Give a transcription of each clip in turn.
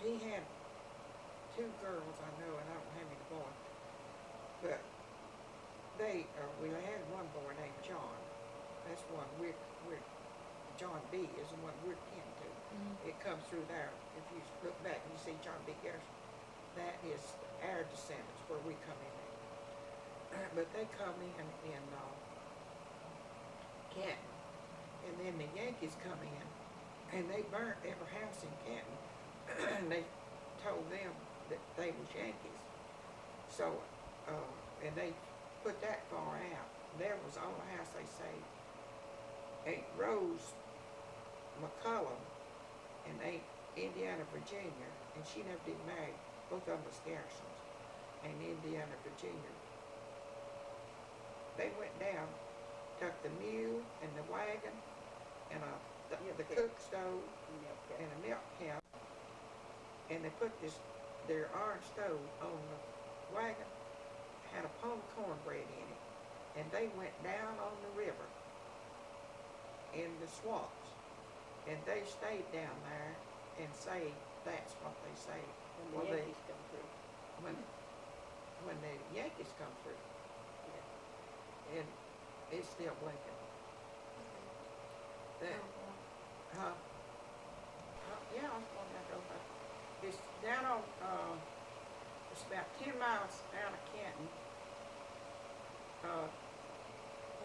he had two girls I know, and I don't have any boys, but we had one boy named John. That's one we're John B is the one we're kin to. It comes through there. If you look back and you see John B. Garrison, that is our descendants where we come in. But they come in Canton, and then the Yankees come in, and they burnt every house in Canton, and they told them that they was Yankees. So, and they put that far out. There was the only house they saved. Ain't Rose McCullum and ain't Indiana, Virginia, and she never did marry. Both of them was Garrisons. And Indiana, Virginia. They went down, took the mule and the wagon and the cook stove and a milk can, and they put their iron stove on the wagon, had a pound of cornbread in it, and they went down on the river in the swamps, and they stayed down there and saved. That's what they saved. When the Yankees come through. When the Yankees come through. And it's still blinking. That, yeah, I was going to go back. It's down on, it's about 10 miles out of Canton.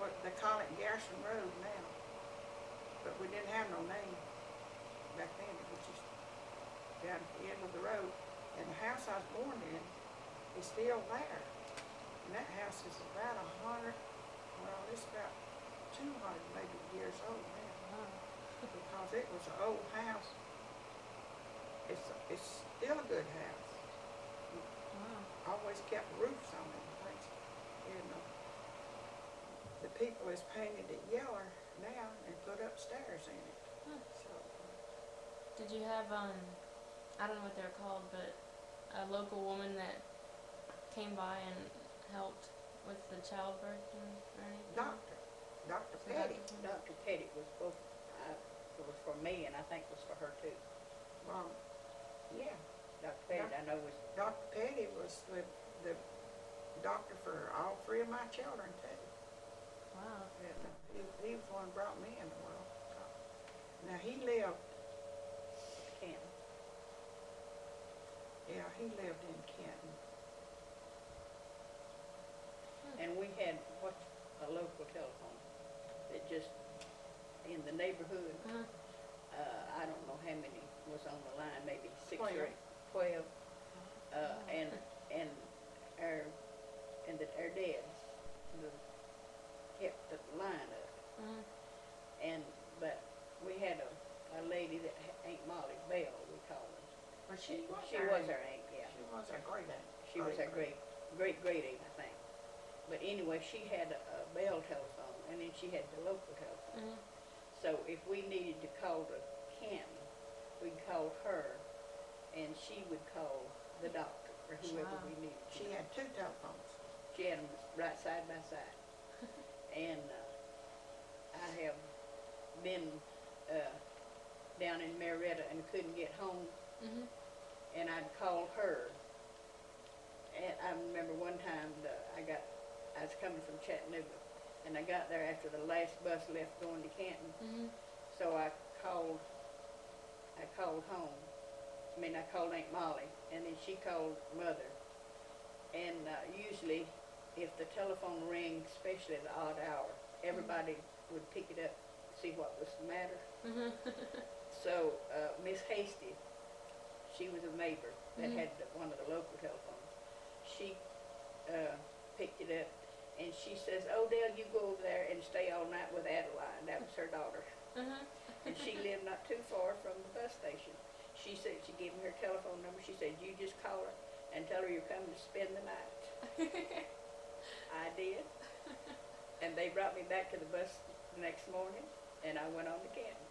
What they call it Garrison Road now. But we didn't have no name back then. It was just down at the end of the road. And the house I was born in is still there. And that house is about 100, well, it's about 200 maybe years old now. Because it was an old house. It's still a good house. Always kept roofs on it and things. And the people has painted it yellow now and put up stairs in it. So, did you have, I don't know what they're called, but a local woman that came by and helped with the childbirth or anything? Dr. Petty. Dr. Petty was both, it was for me, and I think it was for her too. Yeah. Dr. Petty, I know was... Dr. Petty was the doctor for all three of my children too. Wow. He was the one who brought me in the world. Now he lived Canton. Yeah, he lived in Canton. And we had a local telephone that just in the neighborhood. I don't know how many was on the line, maybe 6 or 12. And our dads kept the line up. But we had a lady that Aunt Molly Bell, we called her. Well, she was our aunt, yeah. She was our great aunt. She was our great aunt, I think. But anyway, she had a Bell telephone, and then she had the local telephone. So if we needed to call to Canton, we'd call her, and she would call the doctor or whoever we needed. She had two telephones. She had them right side by side. And I have been down in Marietta and couldn't get home, and I'd call her. And I remember one time I was coming from Chattanooga, and I got there after the last bus left going to Canton. So I called home. I called Aunt Molly, and then she called Mother. And usually, if the telephone rang, especially at the odd hour, everybody would pick it up, see what was the matter. So Miss Hasty, she was a neighbor that had one of the local telephones. She picked it up, and she says, "Odell, you go over there and stay all night with Adeline." That was her daughter. And she lived not too far from the bus station. She said, she gave me her telephone number. She said, "You just call her and tell her you're coming to spend the night." I did. And they brought me back to the bus the next morning, and I went on to Canton.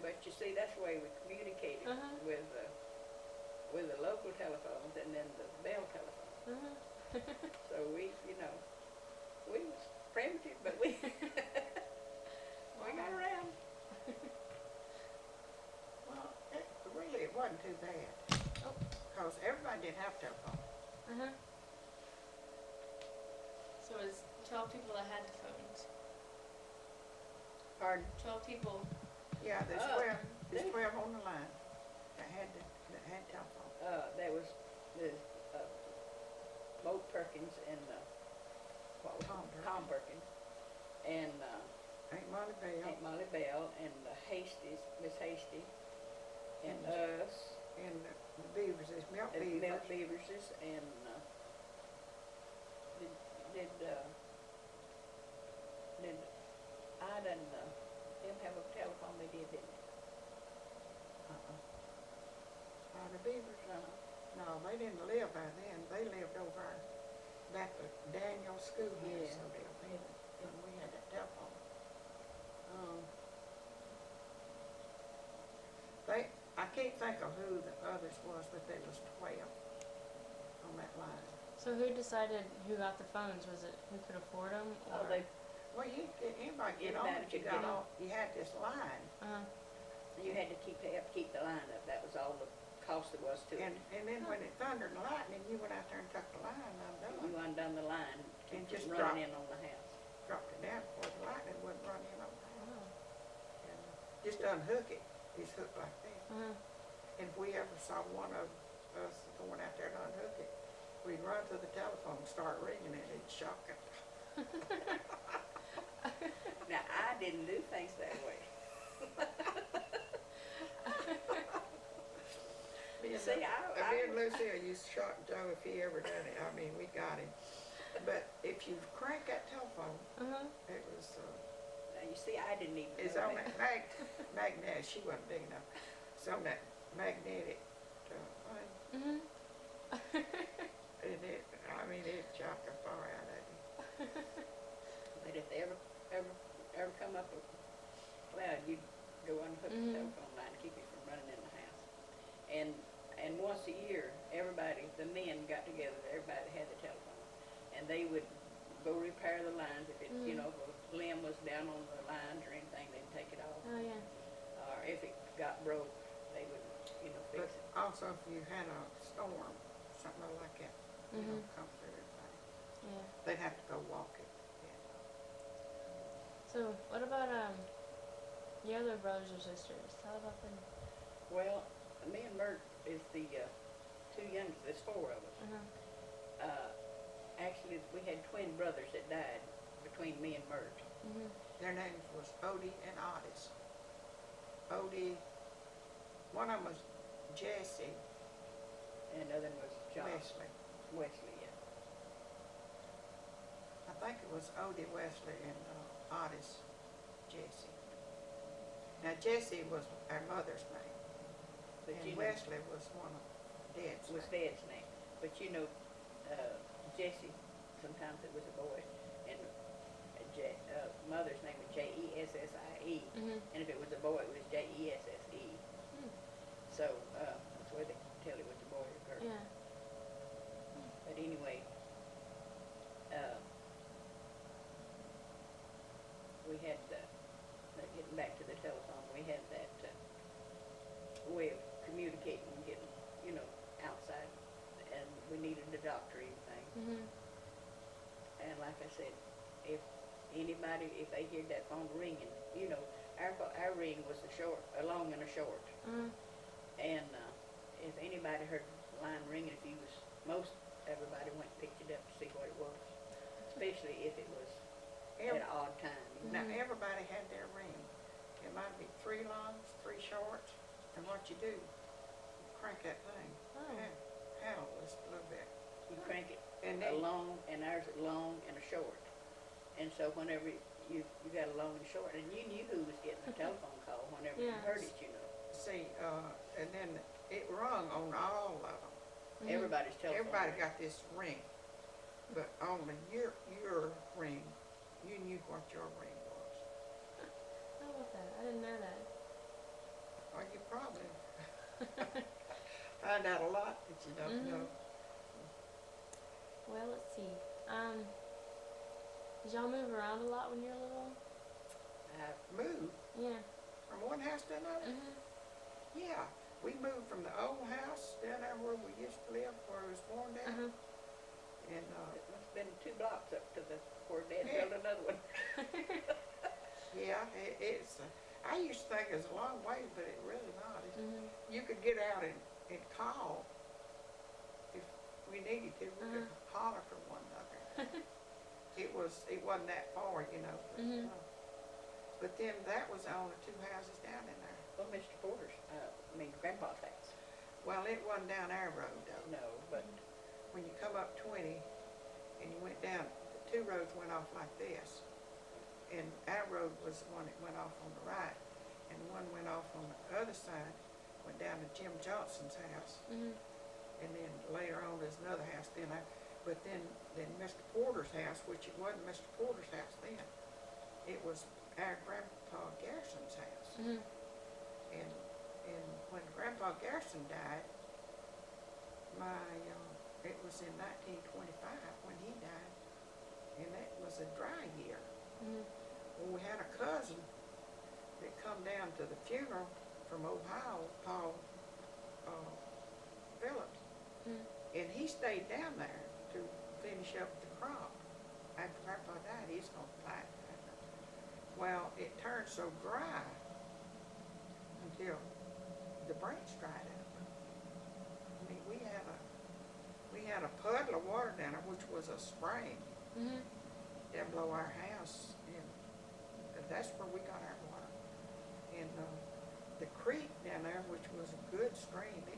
But you see, that's the way we communicated with the local telephones and then the Bell telephone. So we was primitive, but we we got around. too bad. Oh. Cause everybody didn't have telephone. Uh-huh. So it was 12 people that had the phones. Pardon? 12 people. Yeah, there's Oh, 12 on the line that had telephone. There was the Bo Perkins and what was Tom it? Tom Perkins and Ain't Molly Bell. Aunt Molly Bell and Hasties, Miss Hasty, and us. And the Beavers, there's Milk And Beavers. Milk Beaverses and did Ida and them have a telephone? They did, didn't they? The Beavers. No, they didn't live by then. They lived over back at Daniel's schoolhouse. Yeah. So they lived, and we had that telephone. I can't think of who the others was, but there was 12 on that line. So who decided who got the phones? Was it who could afford them? Or? Oh, they Well, anybody get on Anybody if you could got get on. You had this line, you had to keep the line up. That was all the cost there was to it. and then when it thundered and lightning, you went out there and took the line undone. You undone the line And and just just running in on the house. Dropped it down before the lightning wouldn't run in on the house. Oh. And just unhook it. It's hooked like that. Uh-huh. And if we ever saw one of us going out there to unhook it, we'd run to the telephone, start ringing it, it'd shock it. Now, I didn't do things that way. See, Me and Lucille used to shock Joe if he ever done it. I mean, we got him. But if you crank that telephone, it was, now you see, I didn't even it's know on that magnetic, she wasn't big enough. It's on that magnetic thing. And it shocked the far out of you. But if they ever come up with cloud, you'd go unhook the telephone line to keep it from running in the house. And once a year, everybody, the men got together, everybody had the telephone. And they would go repair the lines. If it, if a limb was down on the lines or anything, they'd take it off. Oh yeah. Or if it got broke, they would, fix But it. also if you had a storm, something like that, come through everybody, Yeah. they'd have to go walk it. So what about your other brothers or sisters? How about them? Well, me and Mert is the two youngest. There's four of us. Actually, we had twin brothers that died between me and Mert. Their names was Odie and Otis. Odie, one of them was Jesse And another one was John Wesley. Wesley, yeah. I think it was Odie Wesley and Otis Jesse. Now Jesse was our mother's name, But and Wesley was one of Dad's was name. Dad's name. But Jesse, sometimes it was a boy, and mother's name was Jessie, and if it was a boy, it was Jesse. So that's why they tell it was a boy or girl. Yeah. But anyway, we had getting back to the telephone. We had that way of communicating and getting, outside, and we needed a doctor or anything. And like I said, if anybody, if they heard that phone ringing, our ring was a long and a short. And if anybody heard the line ringing, most everybody went and picked it up to see what it was, especially if it was at an odd time. Now everybody had their ring. It might be 3 longs, 3 shorts, and what you do, you crank that thing. Handle this a little bit. You crank it And a then long, and ours a long and a short. And so whenever you got a long and short, and you knew who was getting a telephone call whenever you heard it, see, and then it rung on all of them. Everybody's telephone. Everybody rang. got this ring, but only your ring, you knew what your ring was. How about that? I didn't know that. Well, you probably find out a lot that you don't know. Well, let's see. Did y'all move around a lot when you were little? Move Yeah. from one house to another. Yeah, we moved from the old house down there where we used to live, where I was born down, and, It must've been 2 blocks up to the, where Dad Yeah. built another one. yeah, it's, I used to think it was a long way, but it really not. You could get out and call if we needed to. We could holler for one another. It wasn't that far, you know. But then that was only 2 houses down in there. Well, Mr. Porter's, Grandpa's house. Well, it wasn't down our road though. No, but When you come up 20 and you went down, the 2 roads went off like this. And our road was the one that went off on the right. And one went off on the other side, went down to Jim Johnson's house. And then later on there's another house but then Mr. Porter's house, which it wasn't Mr. Porter's house then. It was our Grandpa Garrison's house. And when Grandpa Garrison died, it was in 1925 when he died, and that was a dry year. Well, we had a cousin that come down to the funeral from Ohio, Paul Phillips, and he stayed down there to finish up the crop. After Grandpa died, he's gonna plant. Well, it turned so dry until the branch dried up. I mean, we had a puddle of water down there, which was a spring down below our house, and that's where we got our water. And the creek down there, which was a good stream, it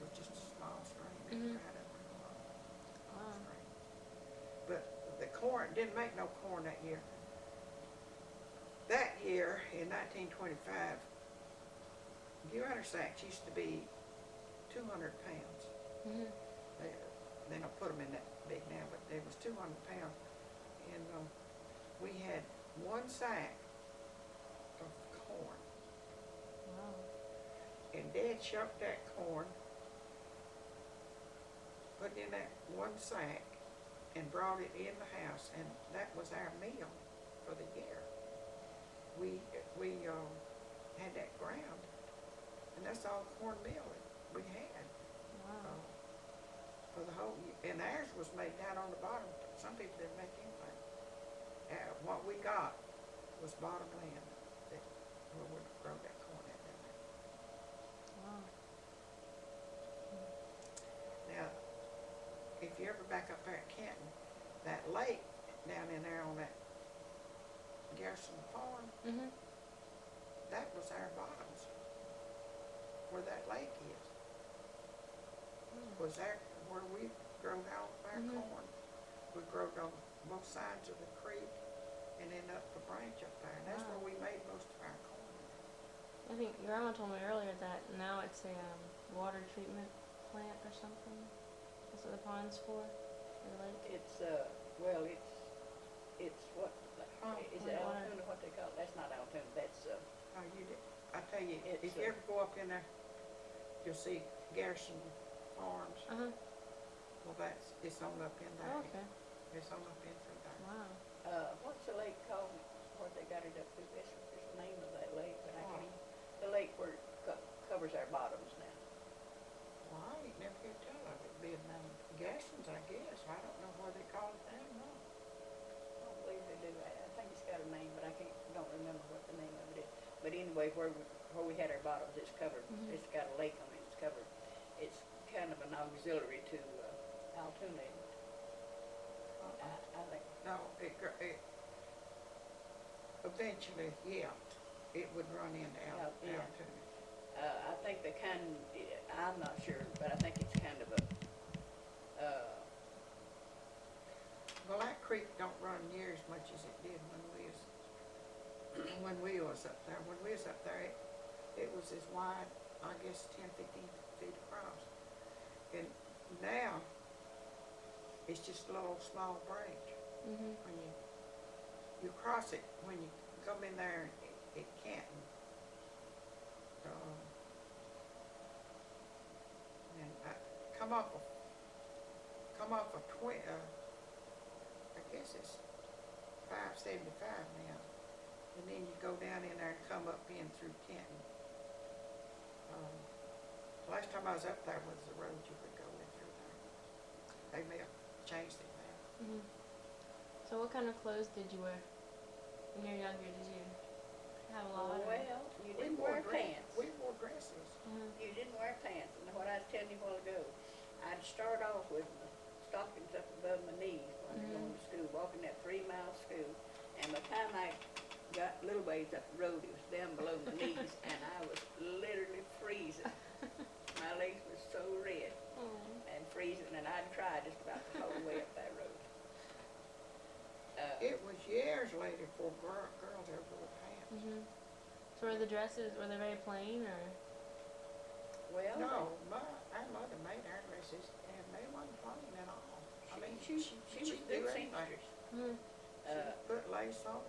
was just a small stream. It dried up pretty long. Small stream. But the corn didn't make no corn that year. That year, in 1925, Getter sacks used to be 200 pounds. They don't put them in that big now, but they was 200 pounds. And we had 1 sack of corn. Wow. And Dad shucked that corn, put it in that 1 sack, and brought it in the house, and that was our meal for the year. We had that ground, and that's all cornmeal we had. Wow. For the whole year. And ours was made down on the bottom. Some people didn't make anything. What we got was bottom land where we grow that corn at down there. Wow. Now, if you ever back up there at Canton, that lake down in there on that Garrison farm, that was our bottoms, where that lake is. Was there where we growed all of our corn. We growed on both sides of the creek and then up the branch up there. And that's where we made most of our corn. I think Grandma told me earlier that now it's a water treatment plant or something. That's what the pond's for, the lake. it's, it's what, is it water. Altoona, what they call it? That's not Altoona, that's, Oh, I tell you, It's, if you ever go up in there, you'll see Garrison Farms. Well, it's on up in there. Oh, okay. It's on up in through there. Wow. what's the lake called, where they got it up to, that's the name of that lake, but I Oh. can't, the lake where it covers our bottoms now. Well, I ain't never heard tell of it being named Garson's, I guess. I don't know what they call it now, no. I don't believe they do. I think it's got a name, but don't remember what the name of it is. But anyway, where we had our bottoms, it's covered. It's got a lake on it. It's covered. It's kind of an auxiliary to Altoona. I think. No, it eventually, yeah, it would run into Yeah. Altoona. I think the kind. I'm not sure, but I think it's kind of a. Well, that creek don't run near as much as it did when we was up there. When we was up there, it was as wide, I guess, 10, 15 feet across. And now, it's just a little small branch. When you cross it, when you come in there at Canton, and come off of I guess it's 575 now, and then you go down in there and come up in through Canton. Last time I was up there was the road you could go in through there. They may have changed it now. Mhm. So what kind of clothes did you wear when you were younger? Did you have a lot? Well, you We didn't wore wear dress- pants. We wore dresses. Mhm. You didn't wear pants, and what I was telling you a while ago, I'd start off with my stockings up above my knees when I was going to school, walking that 3-mile school, and by the time I got little ways up the road, it was down below my knees, and I was literally freezing. My legs were so red and freezing, and I'd cry just about the whole way up that road. It was years later before girls ever wore pants. Mhm. So were the dresses very plain or? Well, No, our mother made our dresses, and they wasn't plain at all. I mean, she was a do good everything. seamstress. Mhm. She put lace on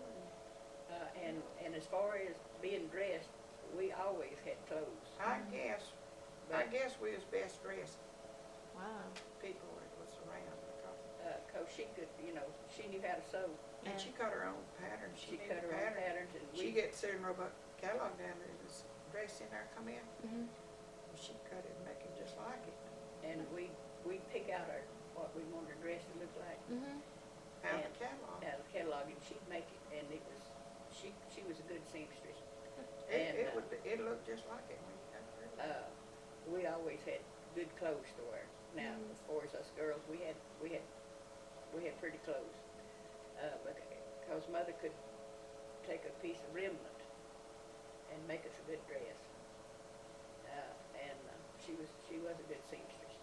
And as far as being dressed, we always had clothes. I guess we was best dressed Wow. people that was around because, 'Cause she could, she knew how to sew. and Yeah. she cut her own patterns. She made cut her own patterns, and She we, get Susan Roebuck catalog down there, this dress in there come in, Mhm. she cut it and make it just like it. and we'd pick out what we wanted our dress to look like Mhm. Out of And- the catalog. out of the catalog, and she'd make it, and she was a good seamstress. It looked just like it when you got through. We always had good clothes to wear. Now, Mhm. as far as us girls, we had pretty clothes. Because mother could take a piece of remnant and make us a good dress. She was a good seamstress.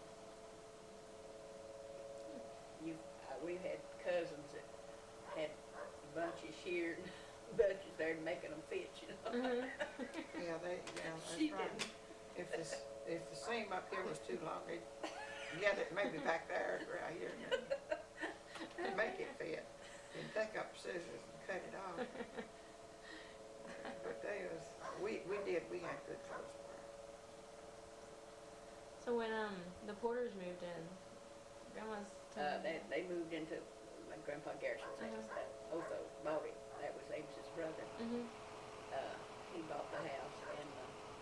We had cousins that had bunches sheared, bunches there making them fit, Mhm. Yeah, that's She right. didn't. If the seam up here was too long, they'd get it maybe back there, right here, and make it fit. And take up scissors and cut it off. But we had good clothes to wear. So when the Porters moved in, Grandma's. They moved into my Grandpa Garrison's house. Otho bought it. That was Amos's brother. Mhm. He bought the house, and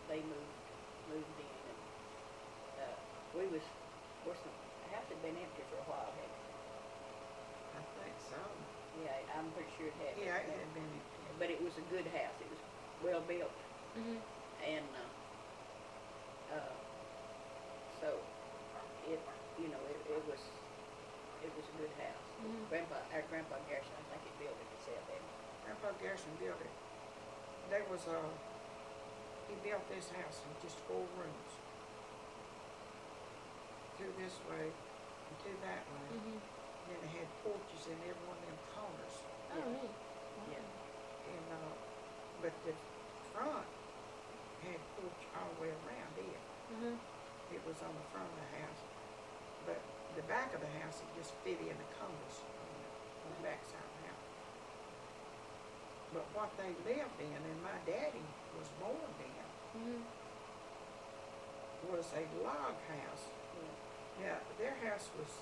they moved in. And of course, the house had been empty for a while, hadn't it? I think so. Yeah, I'm pretty sure it had. Yeah, it had been. But it was a good house. It was well built, Mhm. and so it was a good house. Mhm. Our Grandpa Garrison, I think he built it himself. Grandpa Garrison built it. He built this house in just 4 rooms. Two this way and 2 that way. Mhm. Then it had porches in every one of them corners. Oh, Yeah. neat. Yeah. And, but the front had porch all the way around it. Mhm. It was on the front of the house. But the back of the house, it just fit in the corners on the back side of the house. But what they lived in, and my daddy was born in, Mhm. was a log house. Now, their house was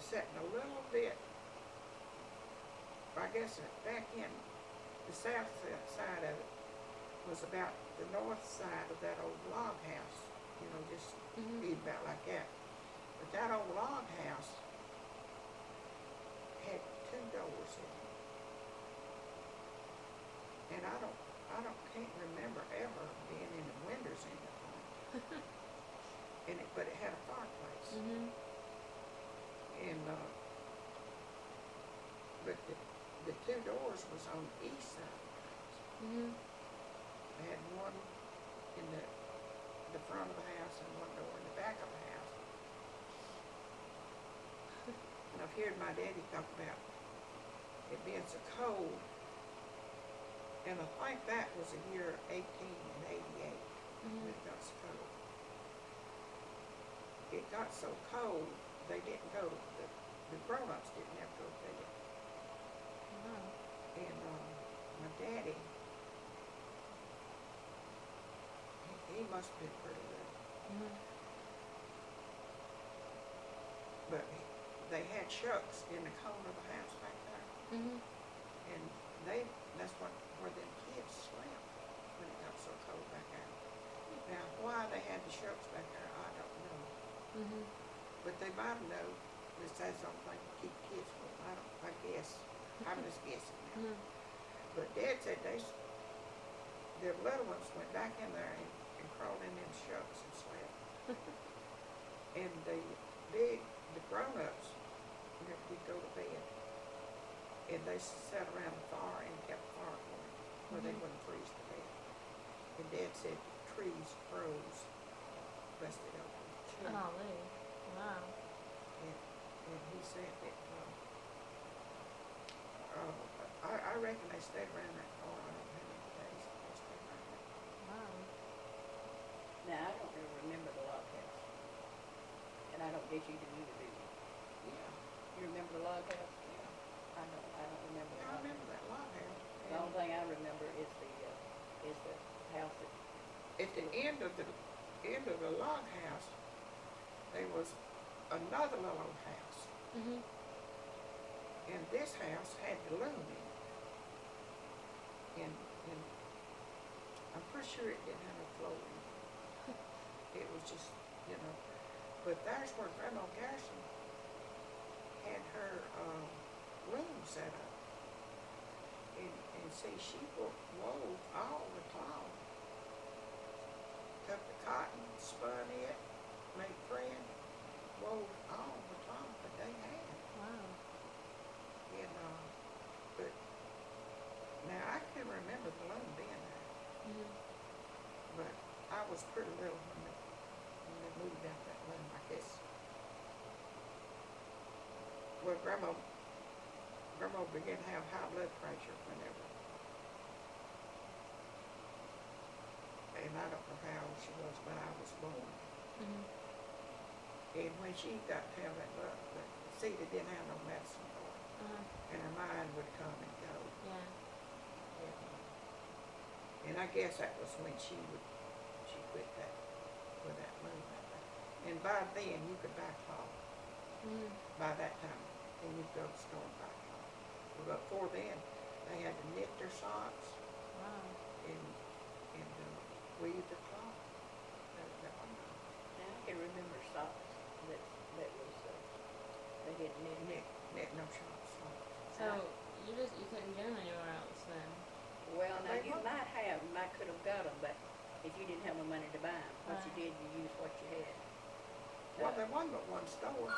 set a little bit, I guess back in the south side of it was about the north side of that old log house, just Mhm. be about like that. But that old log house had 2 doors in it. And can't remember ever being in the windows in it. But it had a fireplace. Mhm. And, but the 2 doors was on the east side of the house. Mhm. They had one in the front of the house and 1 door in the back of the house. And I've heard my daddy talk about it being so cold, and I think that was the year 1888 when it got so cold. It got so cold, they didn't go, the grown-ups didn't have to go to bed. Wow. And my daddy, he must have been pretty good. Mhm. But they had shucks in the corner of the house back there. Mhm. And that's where them kids slept when it got so cold back there. Now, why they the shucks back there, I don't know. Mhm. But they might know that that's something to keep kids from. I guess. I'm just guessing now. Mhm. But Dad said the little ones went back in there and crawled in them shucks and slept. And the grown-ups, we'd go to bed, and they sat around the fire and kept the fire going where they Mhm. wouldn't freeze to death. And Dad said the trees froze, busted open. Golly. Wow. And he said that, I reckon they stayed around that far. I don't know how many days they stayed around that. Wow. Now, I don't really remember the log house, and I don't guess you do either, do you? Yeah, You remember the log house? yeah. I don't remember the Yeah, I log remember house. that log house. The only thing I remember is the house that, At the end of the log house, there was another little old house, Mhm. and this house had the loom in it. And I'm pretty sure it didn't have a flooring. It was just, you know. But there's where Grandma Garrison had her loom set up. And see, she wove all the cloth. Took the cotton, spun it, made thread, wove all the cloth that they had. Wow. And, but now I can remember the loom being there, Mhm. but I was pretty little when they moved out that loom, I guess. Well, Grandma began to have high blood pressure whenever, and I don't know how old she was when I was born. Mhm. And when she got to have that blood, see, they didn't have no medicine for her, Uh-huh. and her mind would come and go. Yeah. And I guess that was when she quit that with that loom. And by then you could buy cloth. Mhm. By that time, and you'd go to the store and buy cloth. But before then, they had to knit their socks Wow. and weave the cloth. That one now I can remember socks that was, they had knit. knit no socks. So you couldn't get them anywhere else then. Well, now They you were. might could have got them, but if you didn't have the money to buy them, what you Right. did, you used what you had. Well, there wasn't but one store.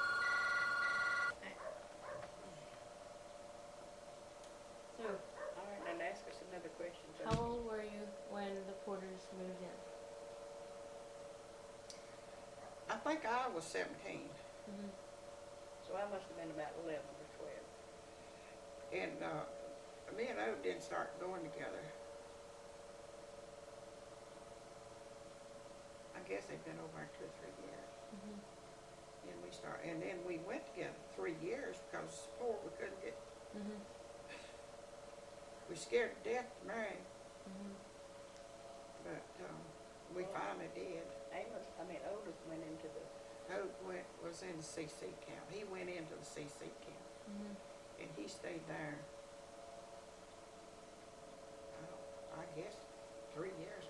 So, All right, now ask us another question. how old were you when the Porters moved in? I think I was 17, Mhm. So I must have been about 11 or 12. and me and O didn't start going together. I guess they'd been over 2 or 3 years. Mhm. And then we went together 3 years because of support we couldn't get. Mhm. We scared to death to marry, Mhm. but we finally did. Otis went into the, Hope was in the CC camp. He went into the CC camp, Mhm. and he stayed there, I guess, 3 years,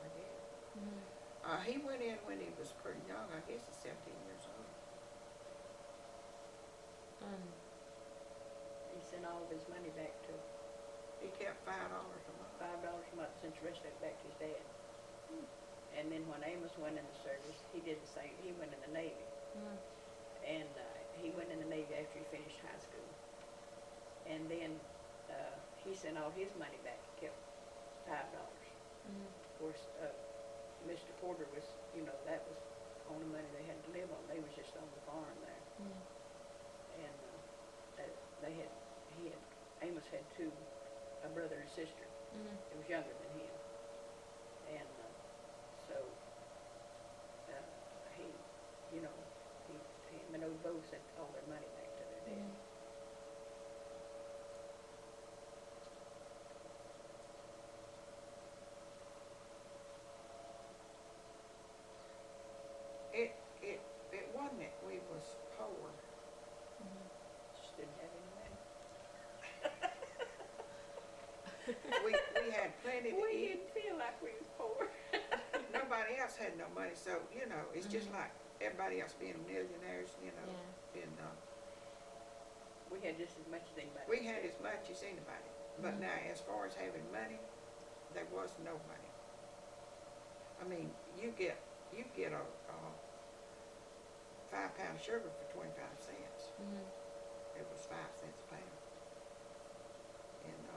I guess. Mhm. He went in when he was pretty young. I guess he's 17 years old. he sent all of his money back to He kept $5 a month. $5 a month, sent the rest of it back to his dad. And then when Amos went in the service, he did the same. He went in the Navy. Mhm. And he went in the Navy after he finished high school. And then he sent all his money back. He kept $5. Mhm. Of course, Mr. Porter was, that was the only money they had to live on. They was just on the farm there. Mhm. And Amos had a brother and sister. Mhm. That was younger than him. And so he, him and old both sent all their money back to their dad. Mhm. It wasn't that we was poor. Mhm. Just didn't have any money. We had plenty to We eat. didn't feel like we was poor. nobody else had no money, so, you know, it's just like everybody else being millionaires, you know. Yeah. And, We had just as much as anybody. we had as much as anybody. But Mhm. now, as far as having money, there was no money. I mean, you get a 5 pound sugar for 25 cents. Mhm. It was 5 cents a pound. And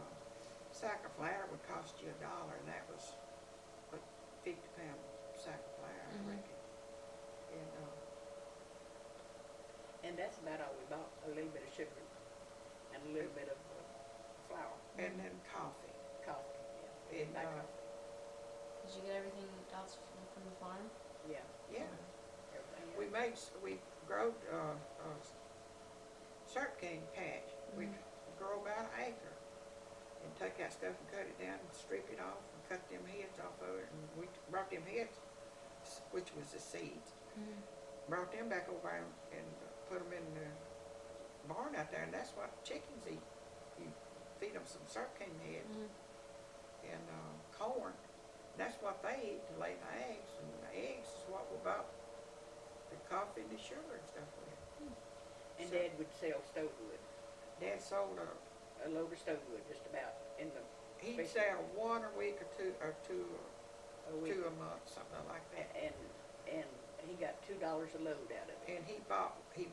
sack of flour would cost you $1, and that was a 50 pound sack of flour, I reckon. And that's about all we bought, a little bit of sugar and a little bit of flour, And then coffee. coffee, yeah. And Buy coffee. Did you get everything else from the farm? Yeah, yeah, everything. we growed syrup cane patch. We'd grow about an acre and take that stuff and cut it down and strip it off and cut them heads off of it. And we brought them heads, which was the seeds, brought them back over and put them in the barn out there, and that's what chickens eat. You feed them some syrup cane heads and corn. That's what they eat to lay the eggs, and the eggs is what we bought the coffee and the sugar and stuff with. And So, Dad would sell stove wood, Dad sold a load of stove wood just about in the he'd sell one a week or two week. two a month, something like that. And he got $2 a load out of it. And he bought the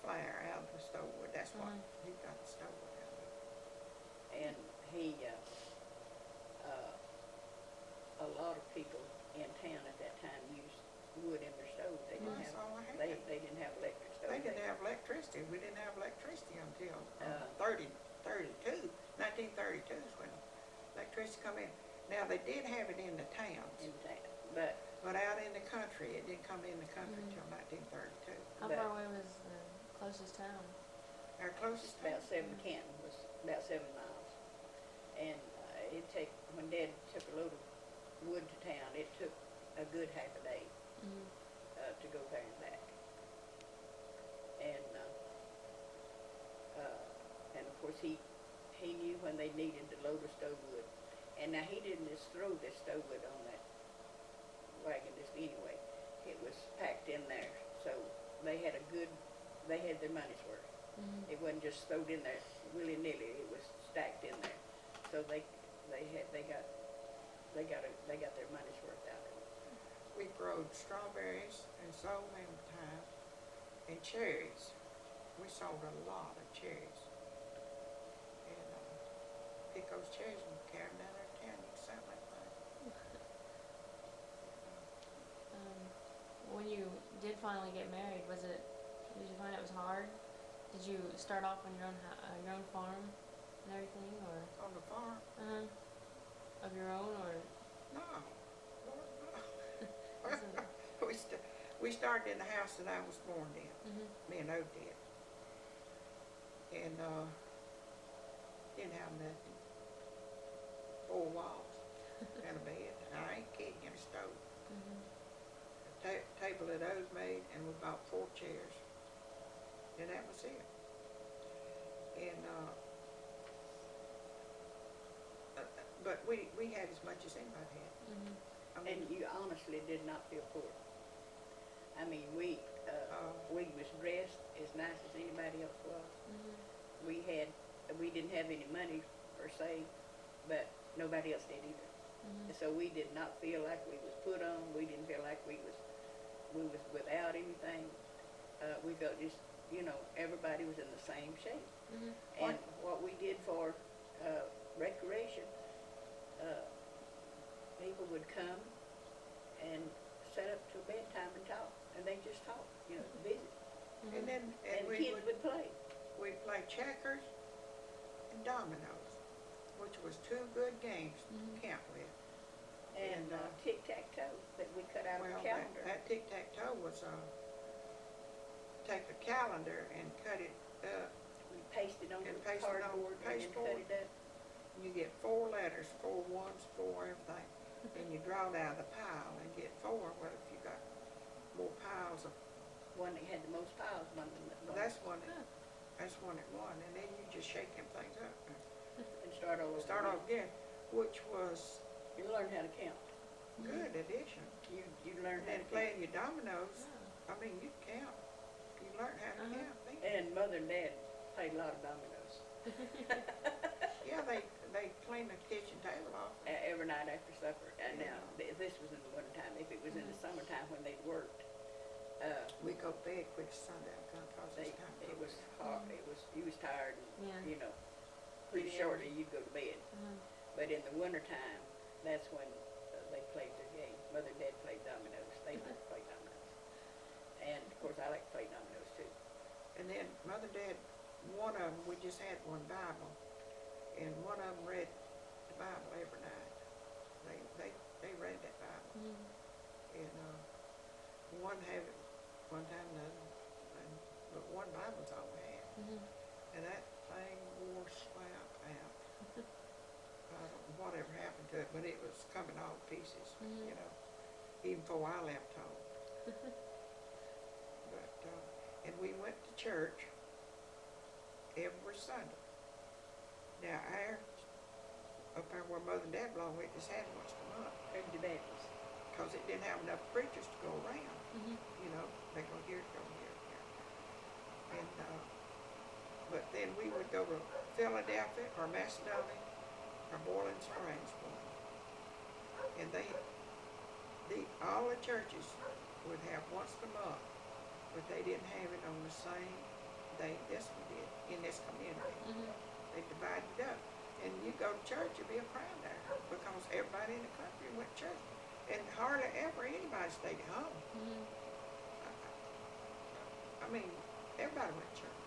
flour out of the stove wood. That's what he got the stove wood out of. And he, a lot of people in town at that time used wood in their stove. They didn't That's all I had. they didn't have electric stove. They didn't have electricity. We didn't have electricity until 1932 is when electricity come in. Now, they did have it in the towns, in town, but but out in the country, it didn't come in the country until 1932. How But- far away was the closest town? Our closest about town, Canton was about 7 miles. And when Dad took a load of wood to town, it took a good half a day to go there and back. And of course he knew when they needed to load of stove wood. And now he didn't just throw this stove wood on that wagon just anyway. It was packed in there, so they had their money's worth. It wasn't just thrown in there willy-nilly. It was stacked in there, so they got their money's worth out of it. we growed strawberries and sold them at times, and cherries. We sold a lot of cherries. And pick those cherries and carry them down there to town. You can sell that thing. When you did finally get married, did you find it was hard? Did you start off on your own farm and everything, or On the farm? of your own, or No. wasn't it? We started in the house that I was born in. Me and Odell did. And didn't have nothing. 4 walls and a bed. And I ain't kidding, and a stove. A table that O's made, and we bought 4 chairs. And that was it. And but we had as much as anybody had. I mean, And you honestly did not feel poor. I mean, we was dressed as nice as anybody else was. We didn't have any money per se, but nobody else did either. And so we did not feel like we was put on. We didn't feel like we was without anything. We felt just, everybody was in the same shape. And what we did for recreation, people would come and set up till bedtime and talk, and they just talk, visit. and And kids would play. we'd play checkers and dominoes, which was 2 good games to count with. And tic-tac-toe that we cut out of Well, the calendar. that tic-tac-toe was take a calendar and cut it up. We pasted on the And paste it on cardboard and then pasteboard. cut it up. You get 4 letters, 4 ones, 4 everything, and you draw it out of the pile and get 4. Well, if you got more piles of, One that had the most piles, one that that's one that won, and then you just shake them things up. and start all over. Start off again, which was You learn how to count. good addition. You learn how And to playing your dominoes, Oh. I mean, you count. You learn how to Uh-huh. count then. And Mother and Dad played a lot of dominoes. Yeah, they clean the kitchen table off. Every night after supper. And Yeah. now, this was in the wintertime. If it was in the summertime when they worked, We go to bed quick sundown, cause it's time to it go was to bed. hot. It was, you was tired and, Yeah. you know, pretty Yeah. shortly you'd go to bed. Uh-huh. But in the wintertime, that's when they played their game. Mother and Dad played dominoes. They liked to play dominoes. And of course, I like to play dominoes too. And then Mother, Dad, one of them, we just had one Bible, and one of them read the Bible every night. They read that Bible, and one had it one time, but one Bible's all we had, and that thing wore slap out. I don't know whatever happened to it, but it was coming all to pieces, you know, even before I left home. But and we went to church every Sunday. Now up there where Mother and Dad belong, we just had once a month, Heard the Baptist. cause it didn't have enough preachers to go around. You know, they go here, go here, and but then we would go to Philadelphia or Macedonia or Boiling Springs one, and all the churches would have once a month, but they didn't have it on the same day this one did in this community. They divided it up, and you go to church, you'd be a crowd there because everybody in the country went to church, and hardly ever anybody stayed at home. I mean, everybody went to church.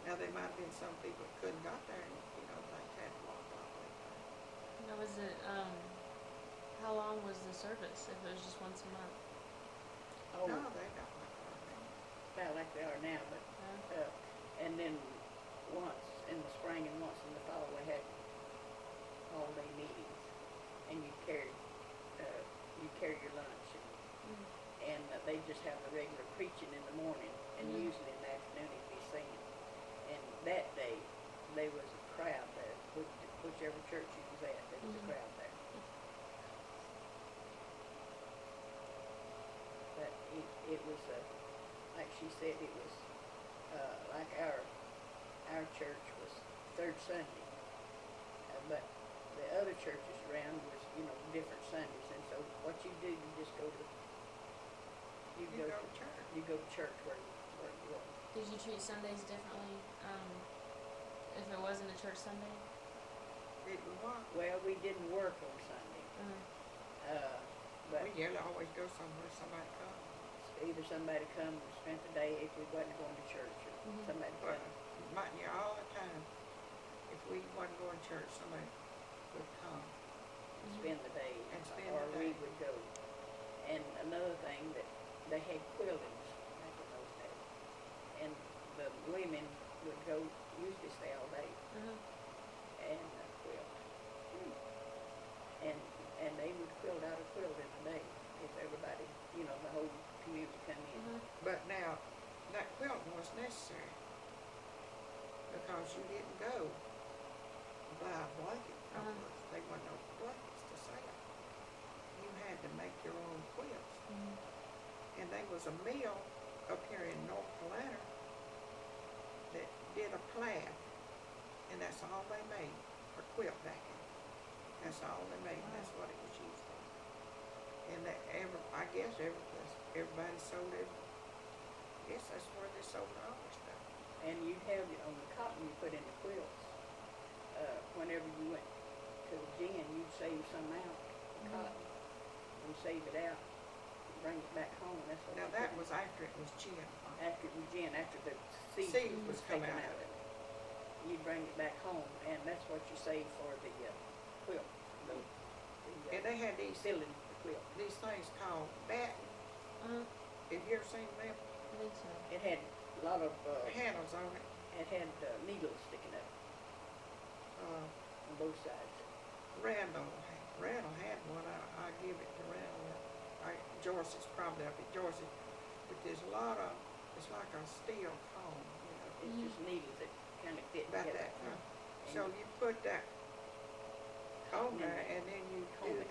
Now, there might have been some people that couldn't got there, and, you know, they had to walk all the way there. Now, was it, how long was the service, if it was just once a month? Oh, No, they don't like that. about like they are now, but, and then once in the spring and once in the fall, we had all-day meetings, and you carry your lunch, and they just have the regular preaching in the morning, and usually in the afternoon it'd be singing. And that day, there was a crowd there, whichever church you was at, there was a crowd there. But it was, like she said, it was, like our church was third Sunday, but the other churches around was, you know, different Sundays, and so what you do, you just go to, You go to church. you go to church where you go. Did you treat Sundays differently, if it wasn't a church Sunday? Did we walk? Well, we didn't work on Sunday, but We usually always go somewhere somebody comes. either somebody come and spent the day if we wasn't going to church, or somebody But, come. yeah, all the time, if we wasn't going to church, somebody would come. Spend the day, And spend or the we day. would go. And another thing, that they had quiltings back in those days, and the women would go, usually stay all day, and quilt. And they would quilt out a quilt in a day if everybody, you know, the whole community come in. But now, that quilting was necessary because you didn't go buy a blanket. They wasn't no blankets to sell. You had to make your own quilts. And there was a mill up here in North Carolina that did a plaid, and that's all they made for quilt backing. That's all they made, and that's what it was used for. And I guess everybody sold it. I guess that's where they sold all this stuff. And you'd have, on the cotton you put in the quilts, whenever you went to the gin, you'd save some out of cotton and save it out, and bring it back home. That's what Now you that put was after it was gin. after the gin, after the seed Seed was was taken coming out out of it. You'd bring it back home, and that's what you save for the quilt. And they had these Filling the quilt. things called batten. Have you ever seen them? I think so. It had a lot of, Handles on it. it had needles sticking up Uh, on both sides. Randall had one. I give it to Randall. Joyce is probably up at Joyce's, but there's a lot of. It's like a steel comb, you know. It's just needles that kind of fit About together. that. And So you put that on cotton in there, there. and then you Comb do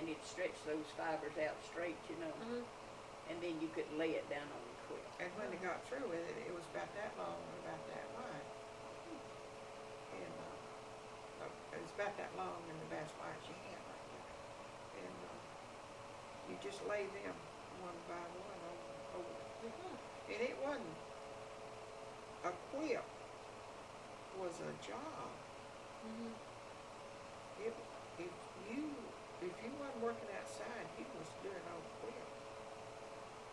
and it'd stretch those fibers out straight, you know, and then you could lay it down on the quilt. And when they got through with it, it was about that long and about that wide. And it was about that long and about as wide as your hand right there. And you just lay them one by one over the quilt. And it wasn't a quilt, was a job. If you wasn't working outside, you was doing on the quilt.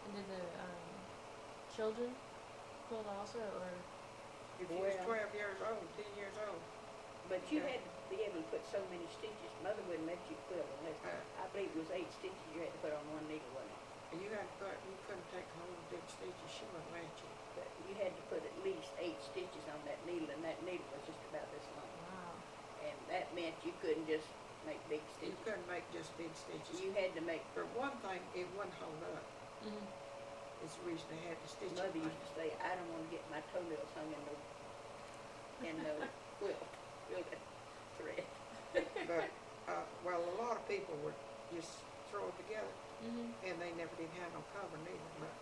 And did the children quilt also, or? If you was 12 years old, 10 years old. But you had to be able to put so many stitches. Mother wouldn't let you quilt unless, I believe it was 8 stitches you had to put on one needle, wasn't it? And you couldn't take whole big stitches, she wouldn't let you. But you had to put at least 8 stitches on that needle, and that needle was just about this long. Wow. And that meant you couldn't just make big You stitches. couldn't make just big stitches. You had to make, For one thing, it wouldn't hold up. It's the reason they had the stitches. Mother used to say, I don't want to get my toenails hung in the quilt thread. But, well, a lot of people would just throw it together, and they never did have no cover neither, but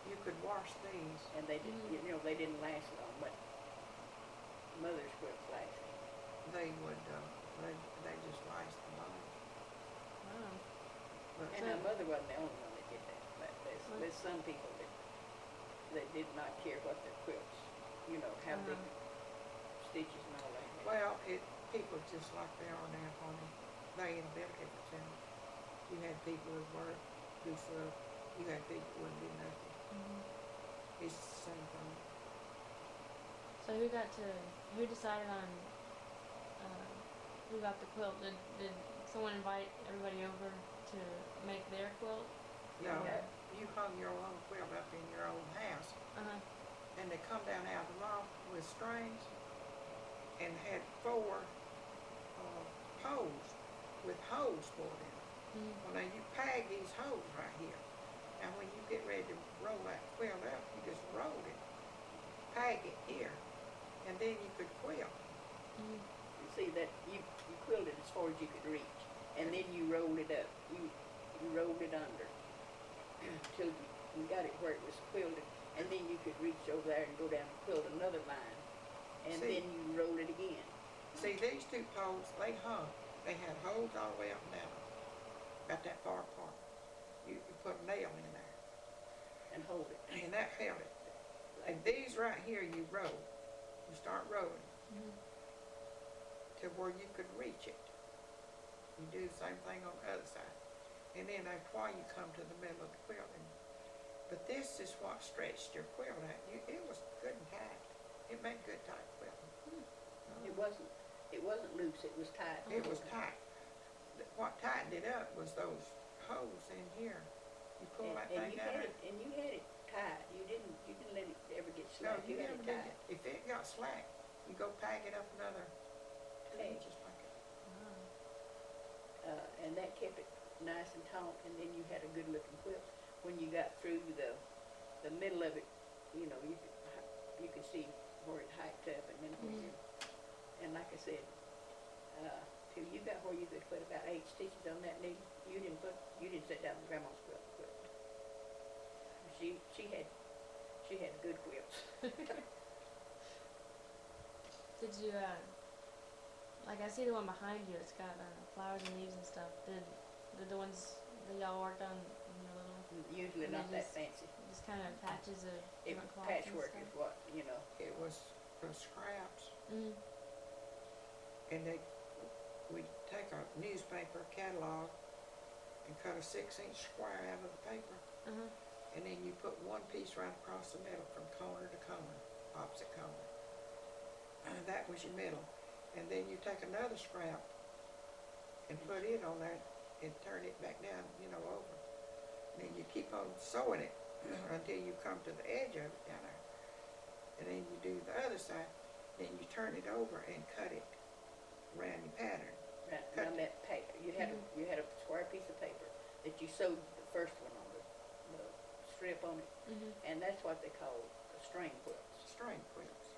you could wash these. And they didn't, you know, they didn't last long, but Mother's quilts lasted. They would, they just last the long. Wow. But And my mother wasn't the only one that did that, but there's some people that did not care what their quilts, you know, how big stitches and all that. well, people just like they are now, honey. They ain't a bit of difference in them. You had people who work, do stuff. You had people who wouldn't do nothing. It's the same thing. So who decided on, who got the quilt? Did someone invite everybody over to make their quilt? No, Yeah. you hung your own quilt up in your own house, and they come down out of the loft with strings, and had 4 poles with holes for them. Well, now you peg these holes right here. Now when you get ready to roll that quilt up, you just roll it, peg it here, and then you could quilt. You see that you quilted as far as you could reach, and then you rolled it up. You rolled it under until you got it where it was quilted, and then you could reach over there and go down and quilt another line, and See. then you roll it again. See, these 2 poles, they hung. They had holes all the way up and down, about that far apart. You put a nail in there, And hold it. and that held it. And these right here, you roll. You start rolling to where you could reach it. You do the same thing on the other side. And then after a while, you come to the middle of the quilt. But this is what stretched your quilt out. It was good and tight. It made good tight quilting. It wasn't loose. It was tight. It was tight. What tightened it up was those holes in here. You pull that And thing you out. had it, and you had it tight. You didn't let it ever get No, slack. you had never it did tight. it. If it got slack, you go peg it up another 2 Peg. inches like it. And that kept it nice and taut, and then you had a good looking quilt. When you got through the middle of it, you know, you could see where it hiked up, and then and like I said, till you got where you could put about 8 stitches on that needle, you didn't sit down with Grandma's quilt. She had good quilts. Did you, like I see the one behind you, it's got flowers and leaves and stuff. Did the ones that y'all worked on, little, Usually And not they that fancy. just kind of patches of It different cloths patchwork and is stuff? what, you know. It was scraps. And we'd take a newspaper catalog and cut a 6-inch square out of the paper. And then you put one piece right across the middle from corner to corner, opposite corner. And that was your middle. And then you take another scrap and put it on there and turn it back down, over. And then you keep on sewing it until you come to the edge of it down there. And then you do the other side. Then you turn it over and cut it around your pattern. Right, and on that paper, you had a square piece of paper that you sewed the first one on the strip on it, and that's what they call string quilts. String quilts.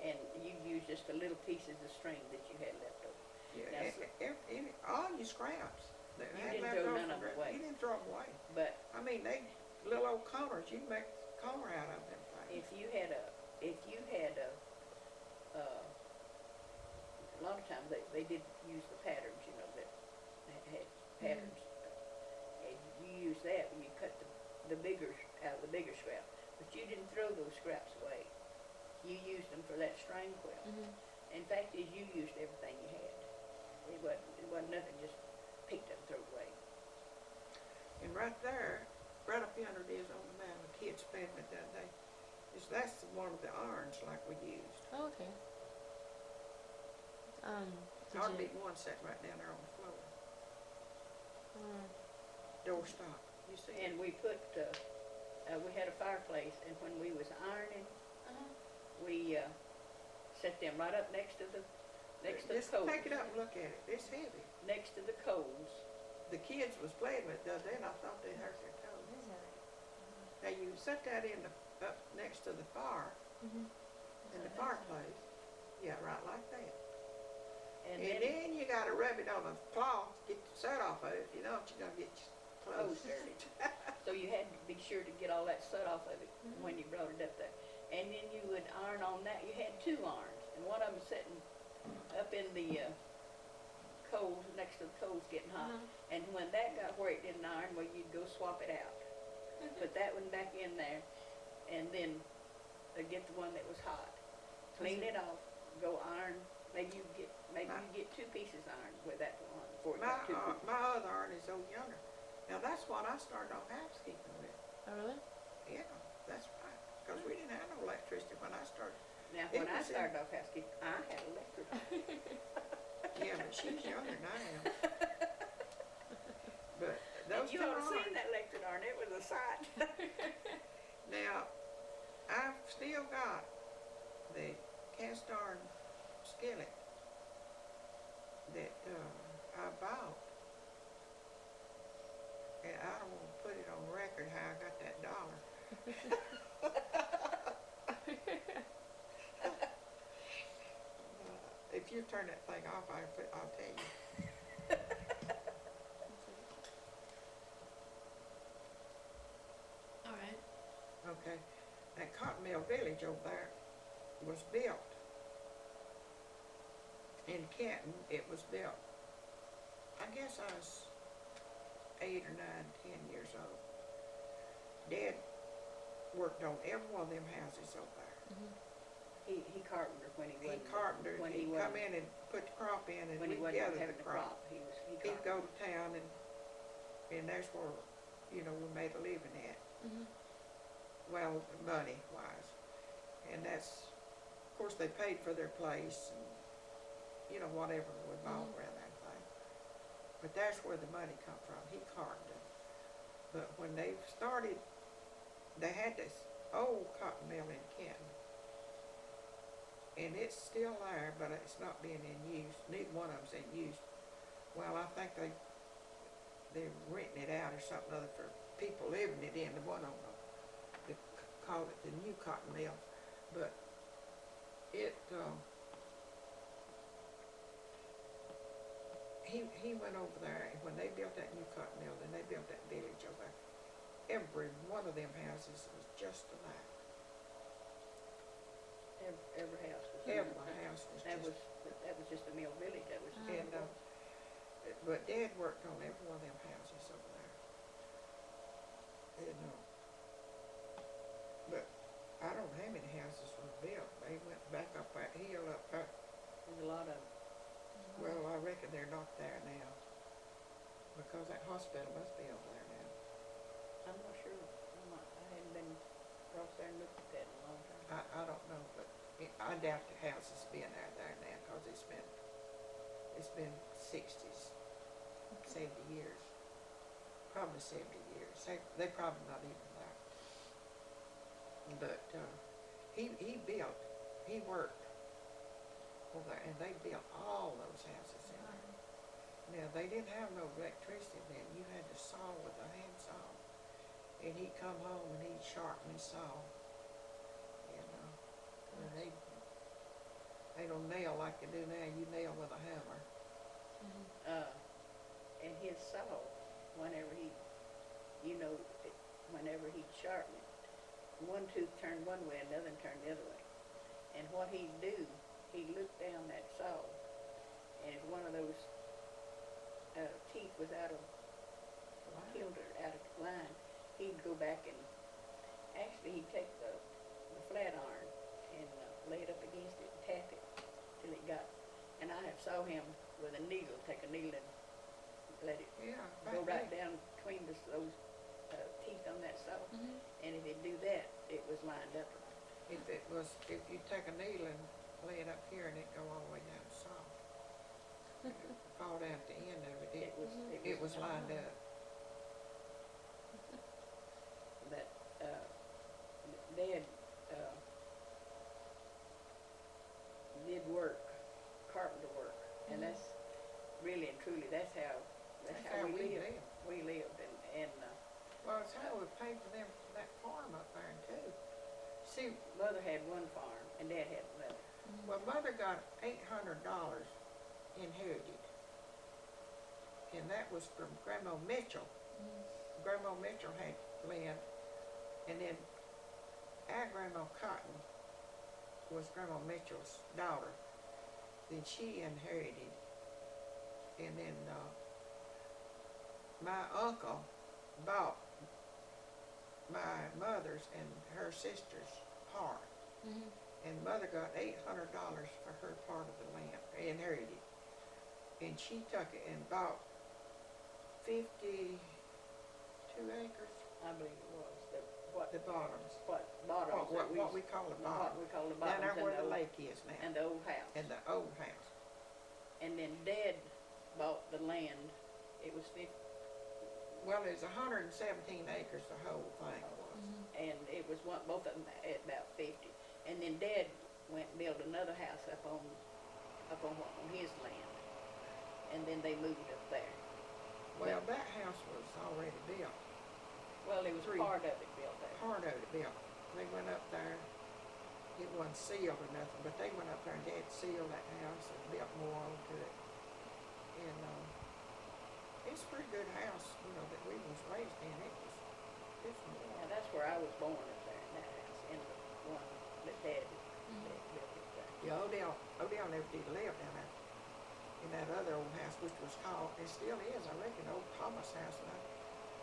And you use just the little pieces of string that you had left over. Yeah, Now, all your scraps They You had didn't left throw over none of from them away. You didn't throw them away. But I mean, they, little old coners, you can make a coner out of them things. if you had a lot of times they did use the patterns, you know, that had patterns. And you use that when you cut the bigger, out of the bigger scrap. But you didn't throw those scraps away. You used them for that string quilt. In fact, is you used everything you had. It wasn't nothing just picked up and thrown away. And right there, right up yonder it is on the mountain, the kids planted it that day. That's one of the irons like we used. Oh, okay. Did Ought to you? be one sitting right down there on the floor. Uh, Doorstop. You see it? And we put, we had a fireplace, and when we was ironing, we set them right up next to the Just coals. take it up and look at it. It's heavy. Next to the coals. The kids was playing with it the other day, and I thought they hurt their toes. what is that? Now you set that up next to the fire, in the fireplace. Yeah, right like that. And And then you gotta rub it on a cloth, get the soot off of it. If you don't, you're gonna get your clothes clothes dirty. So you had to be sure to get all that soot off of it when you brought it up there. And then you would iron on that. You had two irons, and one of them sitting up in the coals, next to the coals getting hot. And when that got where it didn't iron, well, you'd go swap it out. Put that one back in there, and then get the one that was hot. Clean it off, go iron. Maybe you get two pieces ironed with that one before you got two pieces. My other iron is old younger. Now that's what I started off housekeeping with. Oh, really? Yeah, that's right. Because we didn't have no electricity when I started. Now, It when I was started off housekeeping, I had electric on. Yeah, but she's younger than I am. But And those you two ought to seen irons. that electric iron. It was a sight. Now, I've still got the cast iron skillet that I bought. And I don't want to put it on record how I got that $1. If you turn that thing off, I'll tell you. All right. Okay, that Cotton Mill Village over there was built. In Canton, it was built. I guess I was 8 or 9, 10 years old. Dad worked on every one of them houses over there. He carpentered when he He wasn't. carpentered, when he'd he come wasn't- in and put the crop in and When he we'd wasn't gather having the the crop. crop, he He'd go carpentered. to town and there's where, you know, we made a living at. Well, money wise. And that's, of course, they paid for their place and, you know, whatever we bought around that thing. But that's where the money come from. He carpentered. But when they started, they had this old cotton mill in Canton. And it's still there, but it's not being in use. Neither one of them's in use. Well, I think they're renting it out or something other for people living it in. The one on they call it the new cotton mill, but it he went over there, and when they built that new cotton mill, then they built that village over there. Every one of them houses was just alike. Every house was. Every house was That just. was just a mill village. That was. And but Dad worked on every one of them houses over there. And but I don't know how many houses were built. They went back up that hill up there. There's a lot of. Well, I reckon they're not there now because that hospital must be over there now. I'm not sure. I hadn't been across there and looked at that in a long time. I don't know, but I doubt the house is being there now because it's been 60s, 70 years, probably 70 years. They probably not even there. But he worked over there, and they built all those houses in there. Now they didn't have no electricity then. You had to saw with a handsaw, and he'd come home and he'd sharpen his saw. And they don't nail like they do now. You nail with a hammer. And his saw you know, whenever he'd sharpen it, one tooth turned one way, another turned the other way. And what he'd do, he'd look down that saw, and if one of those teeth was out of kilter, out of line, he'd go back and actually he'd take the flat iron and lay it up against it and tap it till it got. And I have saw him with a needle, take a needle and let it go right down between those teeth on that saw. And if it do that, it was lined up. If you take a needle and lay it up here and it go all the way down the saw, fall down at the end of it, it was lined up. But Dad did work, carpenter work, and that's really and truly that's how we lived. We lived, and well, it's how we paid for them for that farm up there too. See, Mother had one farm and Dad had another. well, Mother got $800 inherited, and that was from Grandma Mitchell. Grandma Mitchell had land, and then our Grandma Cotton was Grandma Mitchell's daughter. Then she inherited, and then my uncle bought my mother's and her sister's part, and Mother got $800 for her part of the land, inherited, and she took it and bought 52 acres. I believe it was The bottoms. What we call the bottoms. What we call the bottoms. Down there where the lake is now. And the old house. And the old house. And then Dad bought the land. It was 50. Well, it was 117 acres, the whole thing was. And it was both of them at about 50. And then Dad went and built another house up on his land. And then they moved up there. Well, that house was already built. Well, it was part of it built there. Part of it built. They went up there. It wasn't sealed or nothing, but they went up there and Dad sealed that house and built more onto it. And it's a pretty good house, you know, that we was raised in. It's more. And that's where I was born up there in that house, in the one that Dad built up there. Yeah, Odell never did live down there in that other old house, which was called, it still is, I reckon, Old Thomas House. And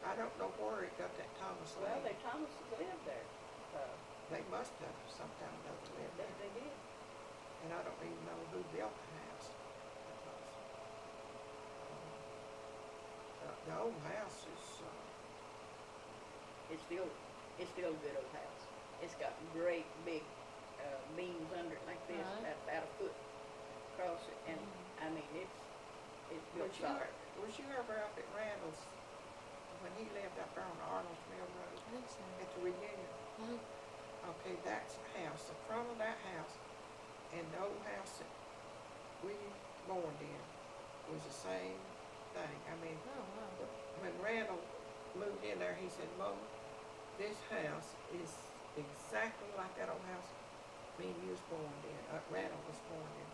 I don't know where it got that Thomas name. Well, Thomases lived there. They must have sometime or other lived there. They did. And I don't even know who built the house. The old house is, It's still a good old house. It's got great big beams under it like this, about a foot across it, and I mean it's built solid. was you ever up at Randall's when he lived up there on Arnold's Mill Road? I think so. At the reunion? Okay, that's the house. The front of that house and the old house that we born in was the same thing. I mean, when Randall moved in there, he said, Mom, this house is exactly like that old house me and you was born in. Randall was born in.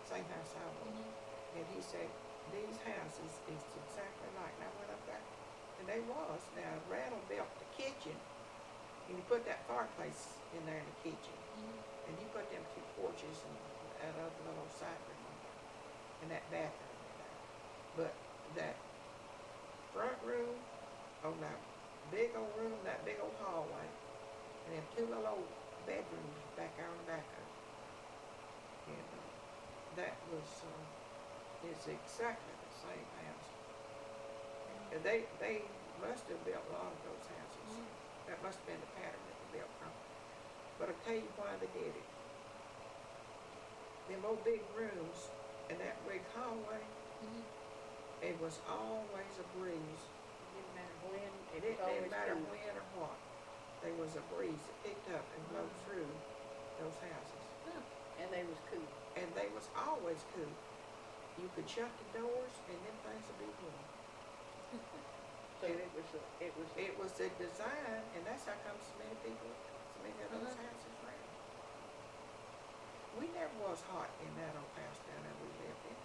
Same house I was. And he said, these houses is exactly like. And I went up there, and they was. Now, Randall built the kitchen, and he put that fireplace in there in the kitchen. And he put them two porches and that other little side room and that bathroom in there. But that front room, on that big old room, that big old hallway, and then two little old bedrooms back there on the back of it. And that was, it's exactly the same house. And they must have built a lot of those houses. That must have been the pattern that they built from. But I'll tell you why they did it. Them old big rooms and that big hallway, it was always a breeze. It didn't matter when. It didn't matter when or what. There was a breeze that picked up and blew through those houses. And they was cool. And they was always cool. You could shut the doors and them things would be warm. So it was the design, and that's how come so many people, so many of those houses ran. We never was hot in that old house down there we lived in.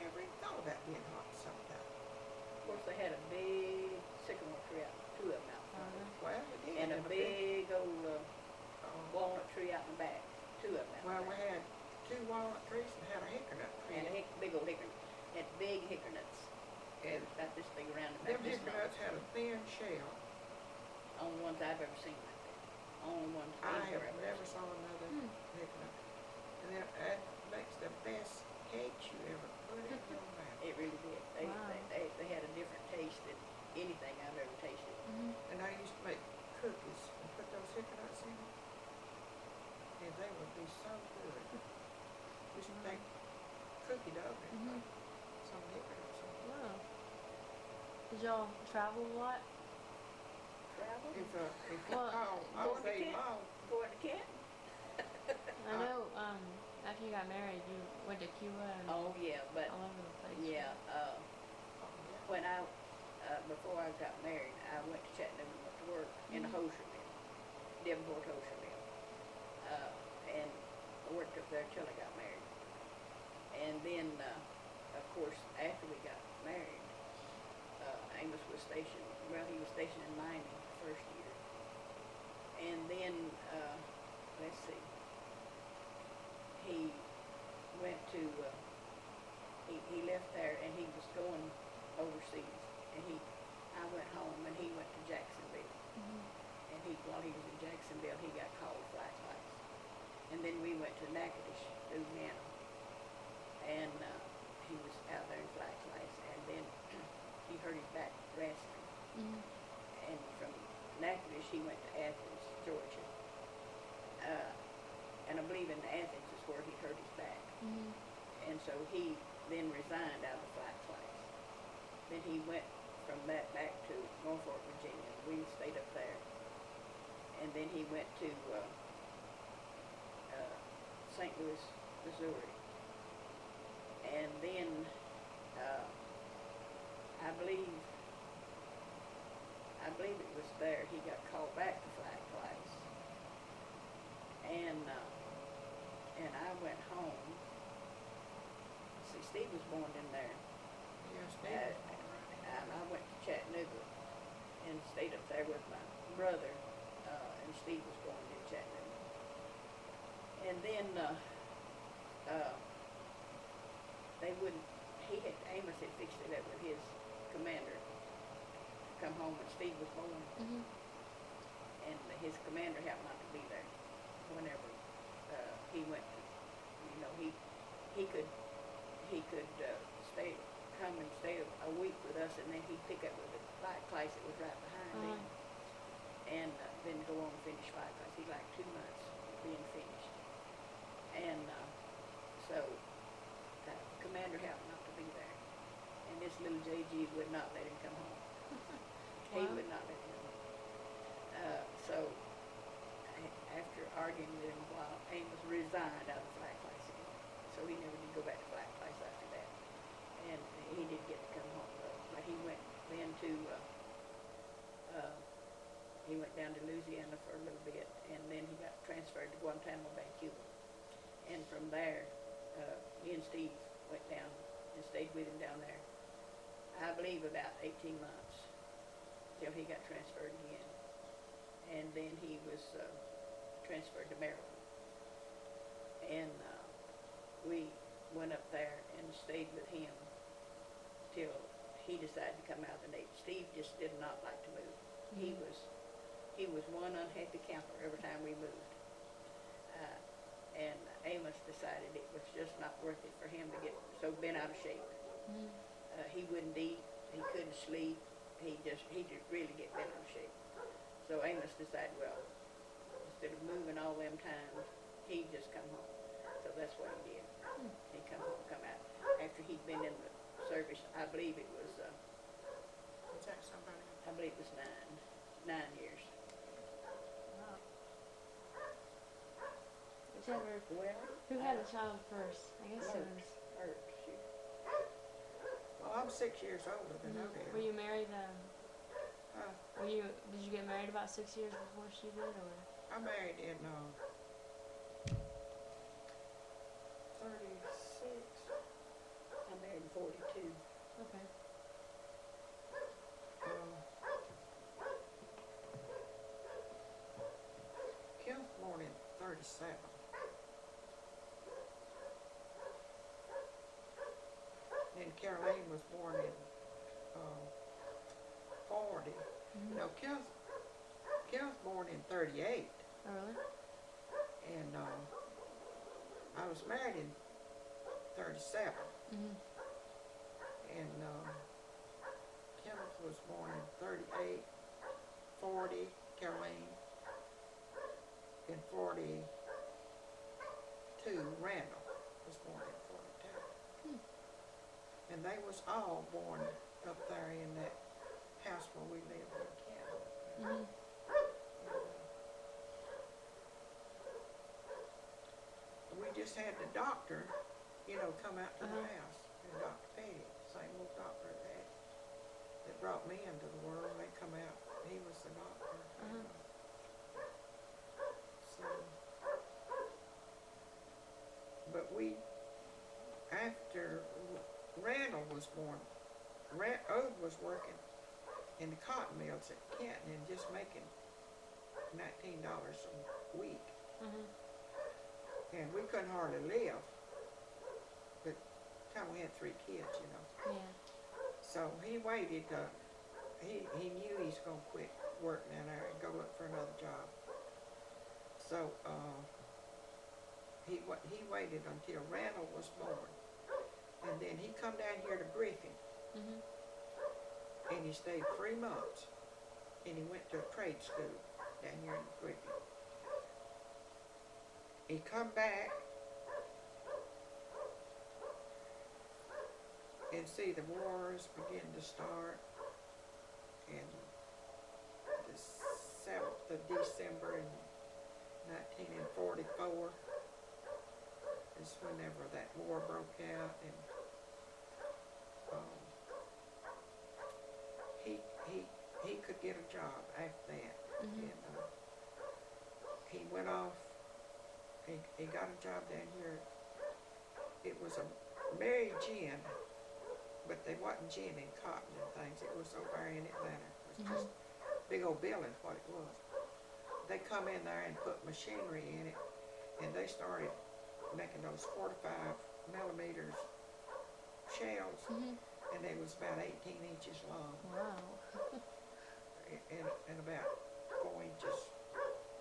Never even thought about being hot sometime. Of course, they had a big sycamore tree out, two of them a big old Oh. walnut tree out in the back. Two of them out Well, in the we back. had 2 walnut trees and had a hickory tree. And a big old hickory. Had big hickory nuts. And About this big around them about this hickory long. nuts had a thin shell. Only ones I've ever seen like that. Only ones I anywhere have I've never ever saw seen. another hickory nut. And that makes the best cakes you ever put in your mouth. It really did. Wow. They had a different taste than anything I've ever tasted. And I used to make cookies and put those hickory nuts in them. And they would be so good. Just take cookie dough and put some hickory nuts in it. Wow. Did y'all travel a lot? Travel? If you Well, call Going to Obey Kent? Mom, Going to Kent? I know, after you got married, you went to Cuba and Oh, yeah, but, all over the place. yeah, oh, when I, before I got married, I went to Chattanooga and went to work in a hosiery mill, Davenport hosiery mill. And I worked up there till I got married. And then, of course, after we got married, Amos was stationed, well, he was stationed in Miami the first year. And then, let's see, he went to, he left there and he was going overseas. And I went home and he went to Jacksonville. And while he was in Jacksonville, he got called flight twice. And then we went to Natchitoches, Louisiana. And he was out there in flight twice. And then he hurt his back wrestling. And from Natchitoches, he went to Athens, Georgia. And I believe in Athens is where he hurt his back. And so he then resigned out of the flight twice. Then he went from that back to Norfolk, Virginia. We stayed up there. And then he went to St. Louis, Missouri. And then I believe it was there he got called back to flight twice. And I went home. See, Steve was born in there. yes, Steve was born right in And I went to Chattanooga and stayed up there with my brother, and Steve was born in Chattanooga. And then Amos had fixed it up with his commander to come home when Steve was born. And his commander happened not to be there whenever he went to, he could come and stay a week with us, and then he'd pick up with the flight class that was right behind him, and then go on and finish flight class. He liked 2 months being finished. And so the commander happened not to be there, and this little JG would not let him come home. He would not let him come home. So after arguing with him a while, Amos resigned out of the flight class again. So he never did go back to flight class after that. And he did get to come home though. But he went then to, he went down to Louisiana for a little bit, and then he got transferred to Guantanamo Bay, Cuba. And from there, me and Steve went down and stayed with him down there, I believe about 18 months, till he got transferred again. And then he was transferred to Maryland. And we went up there and stayed with him till he decided to come out of the Navy. Steve just did not like to move. He was one unhappy camper every time we moved. And Amos decided it was just not worth it for him to get so bent out of shape. He wouldn't eat, he couldn't sleep, he just really get bent out of shape. So Amos decided, well, instead of moving all them times, he'd just come home. So that's what he did. He come out. After he'd been in the service, I believe it was, Was that somebody? I believe it was 9 years. Wow. Whichever, Well, who had the child first? I guess it was. Mert, shoot. Well, I'm 6 years older than Odell. Were you married? Huh? Did you get married about 6 years before she did, or? I married in 36. I married in 42. Okay. 37. Then Caroline was born in 40. Mm-hmm. No, Kel's born in 38. Oh, really? And I was married in 37. Mm-hmm. And Kenneth was born in 38, 40, Caroline, in 42, Randall was born in 42. Hmm. And they was all born up there in that house where we lived in Canada. Mm-hmm. We just had the doctor, come out to the Uh-huh. house, and Dr. Petty, same old doctor that brought me into the world. They come out, he was the doctor. Uh-huh. So, but after Randall was born, Ode was working in the cotton mills at Canton and just making $19 a week. Mm-hmm. And we couldn't hardly live. But time we had 3 kids, Yeah. So he waited. He knew he's gonna quit working down there and go look for another job. So he waited until Randall was born, and then he come down here to Griffin, Mm-hmm. and he stayed 3 months, and he went to a trade school down here in Griffin. He come back and see the wars begin to start, and the 7th of December in 1944 is whenever that war broke out, and he could get a job after that. Mm-hmm. And he went off. He got a job down here. It was a Mary Gin, but they wasn't gin and cotton and things. It was over there in Atlanta. It was just big old building, what it was. They come in there and put machinery in it, and they started making those 45 millimeters shells, Mm-hmm. and they was about 18 inches long Wow. and about 4 inches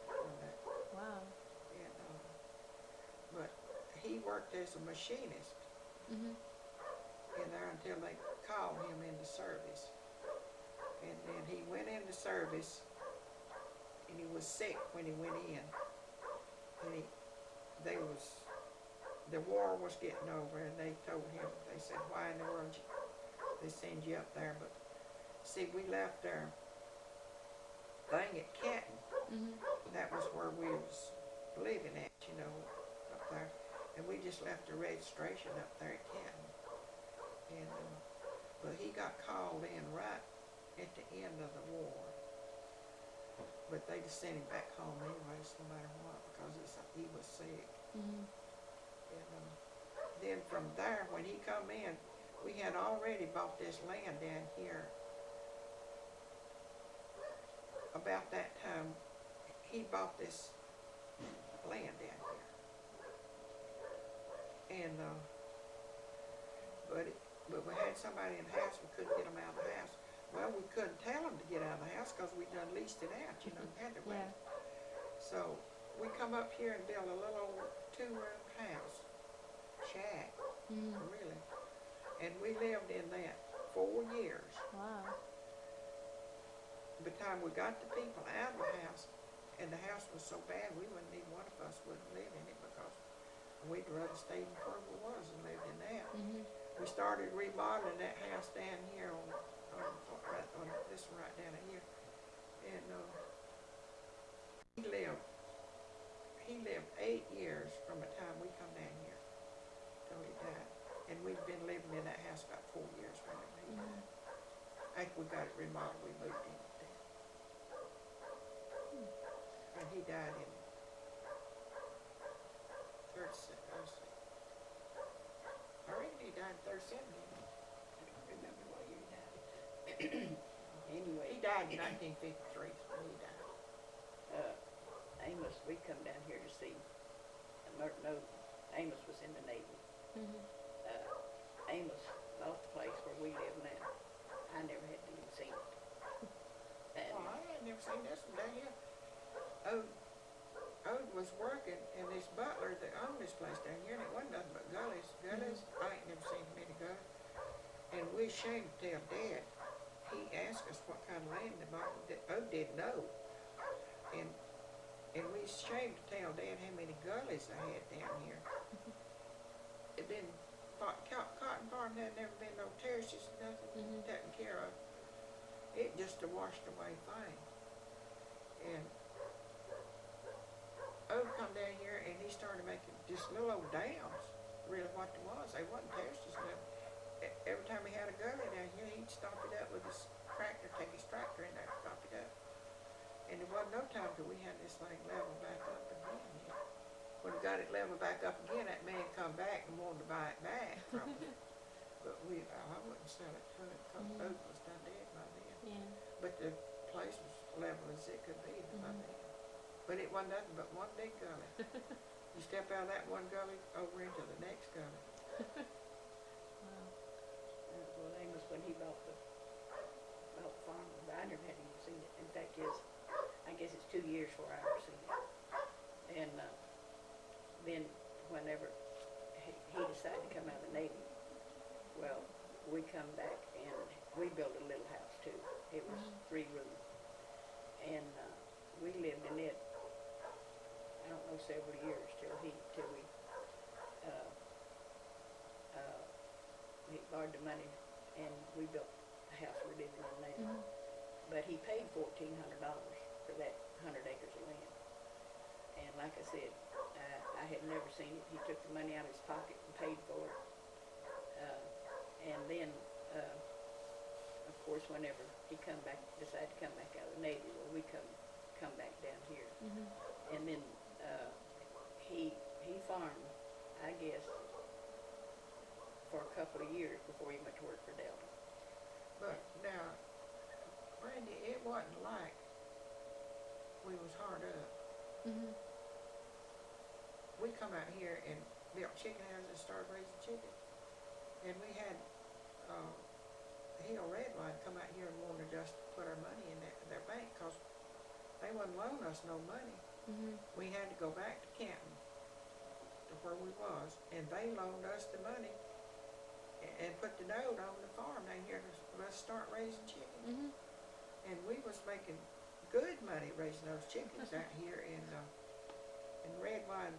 on that. Wow. And, but he worked as a machinist Mm-hmm. in there until they called him into service. And then he went into service, and he was sick when he went in. And the war was getting over, and they told him, they said, why in the world they send you up there? But see, we left our thing at Canton. Mm-hmm. That was where we was living at, up there. And we just left the registration up there at Canton. And, but he got called in right at the end of the war. But they just sent him back home anyways, no matter what, because he was sick. Mm-hmm. And then from there, when he come in, we had already bought this land down here. About that time, he bought this land down here. And, but we had somebody in the house, we couldn't get them out of the house. Well, we couldn't tell them to get out of the house because we done leased it out, had to wait. Yeah. So we come up here and built a little old 2-room house, shack, Mm-hmm. really. And we lived in that 4 years. Wow. By the time we got the people out of the house, and the house was so bad, we wouldn't, need one of us wouldn't live in it because we'd rather stay where we was and lived in that. Mm-hmm. We started remodeling that house down here on this one right down here, and he lived 8 years from the time we come down here till he died, and we've been living in that house about 4 years from him. Mm-hmm. After we got it remodeled, we moved in there. And he died in 37. I reckon he died in 37. I don't remember what year he died. Anyway, He died in 1953 when he died. Amos, we come down here to see, Mert, no, Amos was in the Navy. Amos bought the place where we live now. I never had to even see it. And Well, I had never seen this one down here. Ode was working, and this butler that owned this place down here, and it wasn't nothing but gullies. I ain't never seen many gullies. And we ashamed to tell Dad. He asked us what kind of land they bought that Ode didn't know. And we ashamed to tell Dad how many gullies they had down here. It didn't, cotton farm had never been no terraces, nothing taken care of. It just a washed away thing. And Ode come down here and he started making just little old dams, really what it was. They wasn't terraces, nothing. Every time he had a gully down here, he'd stomp it up with his tractor, take his tractor in there and stomp it up. And there wasn't no time till we had this thing level back up again. When we got it level back up again, that man come back and wanted to buy it back from me. But I wouldn't sell it to him because Ode was done dead by then. Yeah. But the place was level as it could be by then. But it wasn't nothing but one big gully. You step out of that one gully over into the next gully. Wow. well, Amos, when he bought the farm, I never had even seen it. In fact, I guess it's 2 years before I ever seen it. And then whenever he decided to come out of the Navy, well, we come back and we built a little house too. It was 3 rooms. And we lived in it, I don't know, several years till we borrowed the money and we built the house we're living in now. But he paid $1,400 for that 100 acres of land. And like I said, I had never seen it. He took the money out of his pocket and paid for it. And then, of course, whenever he decided to come back out of the Navy, well, we come back down here. And then he farmed, I guess, for a couple of years before he went to work for Delta. But now, Randy, it wasn't like we was hard up. We come out here and built chicken houses and started raising chickens. And we had Hill Redline come out here and wanted us to put our money in their bank because they wouldn't loan us no money. We had to go back to Canton, to where we was, and they loaned us the money and put the note on the farm down here to let's start raising chickens. And we was making good money raising those chickens out here in Redline.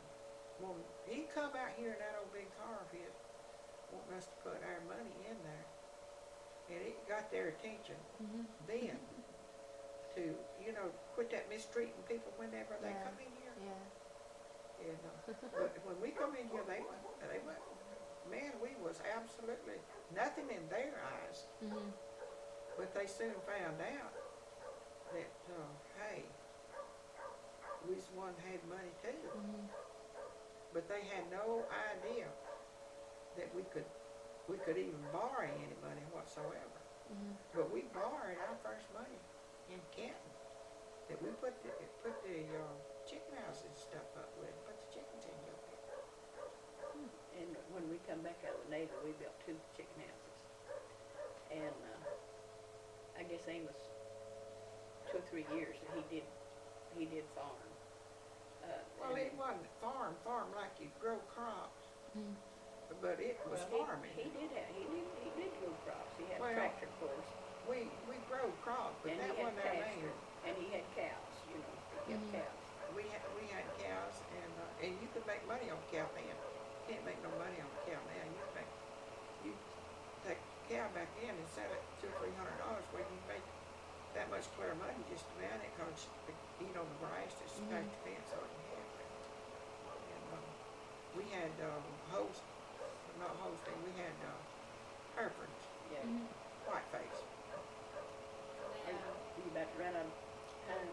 Well, he come out here in that old big car of his, wanting us to put our money in there. And it got their attention then to, quit that mistreating people whenever they come in here. Yeah. And, but when we come in here, they went, man, we was absolutely nothing in their eyes. But they soon found out that, hey, we was the one that had money too. But they had no idea that we could even borrow any money whatsoever. But we borrowed our first money in Canton that we put the chicken houses and stuff up with, put the chickens in here. And when we come back out of the Navy, we built 2 chicken houses. And I guess Amos, 2 or 3 years that he did farm. Well, it wasn't farm like you grow crops, but it was farming. He did grow crops. He had Well, a tractor, of course. We grow crops, but And that he had wasn't our main. pasture. And he had cows, He kept cows. We had cows, and you could make money on cow then. You can't make no money on cow now. You take cow back in and sell it $200 or $300 where you make that much clear money just about it because you eat on the grass just to patch the fence so it can happen. And we had not Holstein, we had Herefords, Yeah. whiteface. You about to run out of time?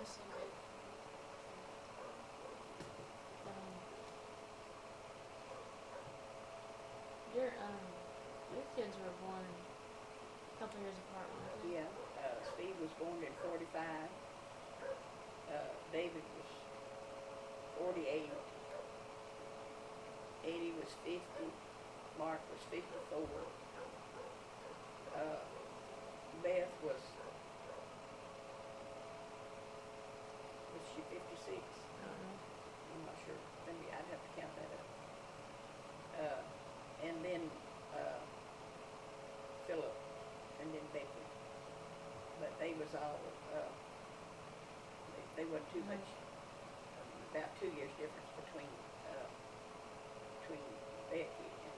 This is good. Your kids were born a couple years apart, weren't they? Yeah. Steve was born in 45. David was 48, Eddie was 50, Mark was 54, Beth was she 56? I don't know. I'm not sure. Maybe I'd have to count that up. And then Philip, and then Becky. But they was all, they wasn't too much, about 2 years difference between Becky and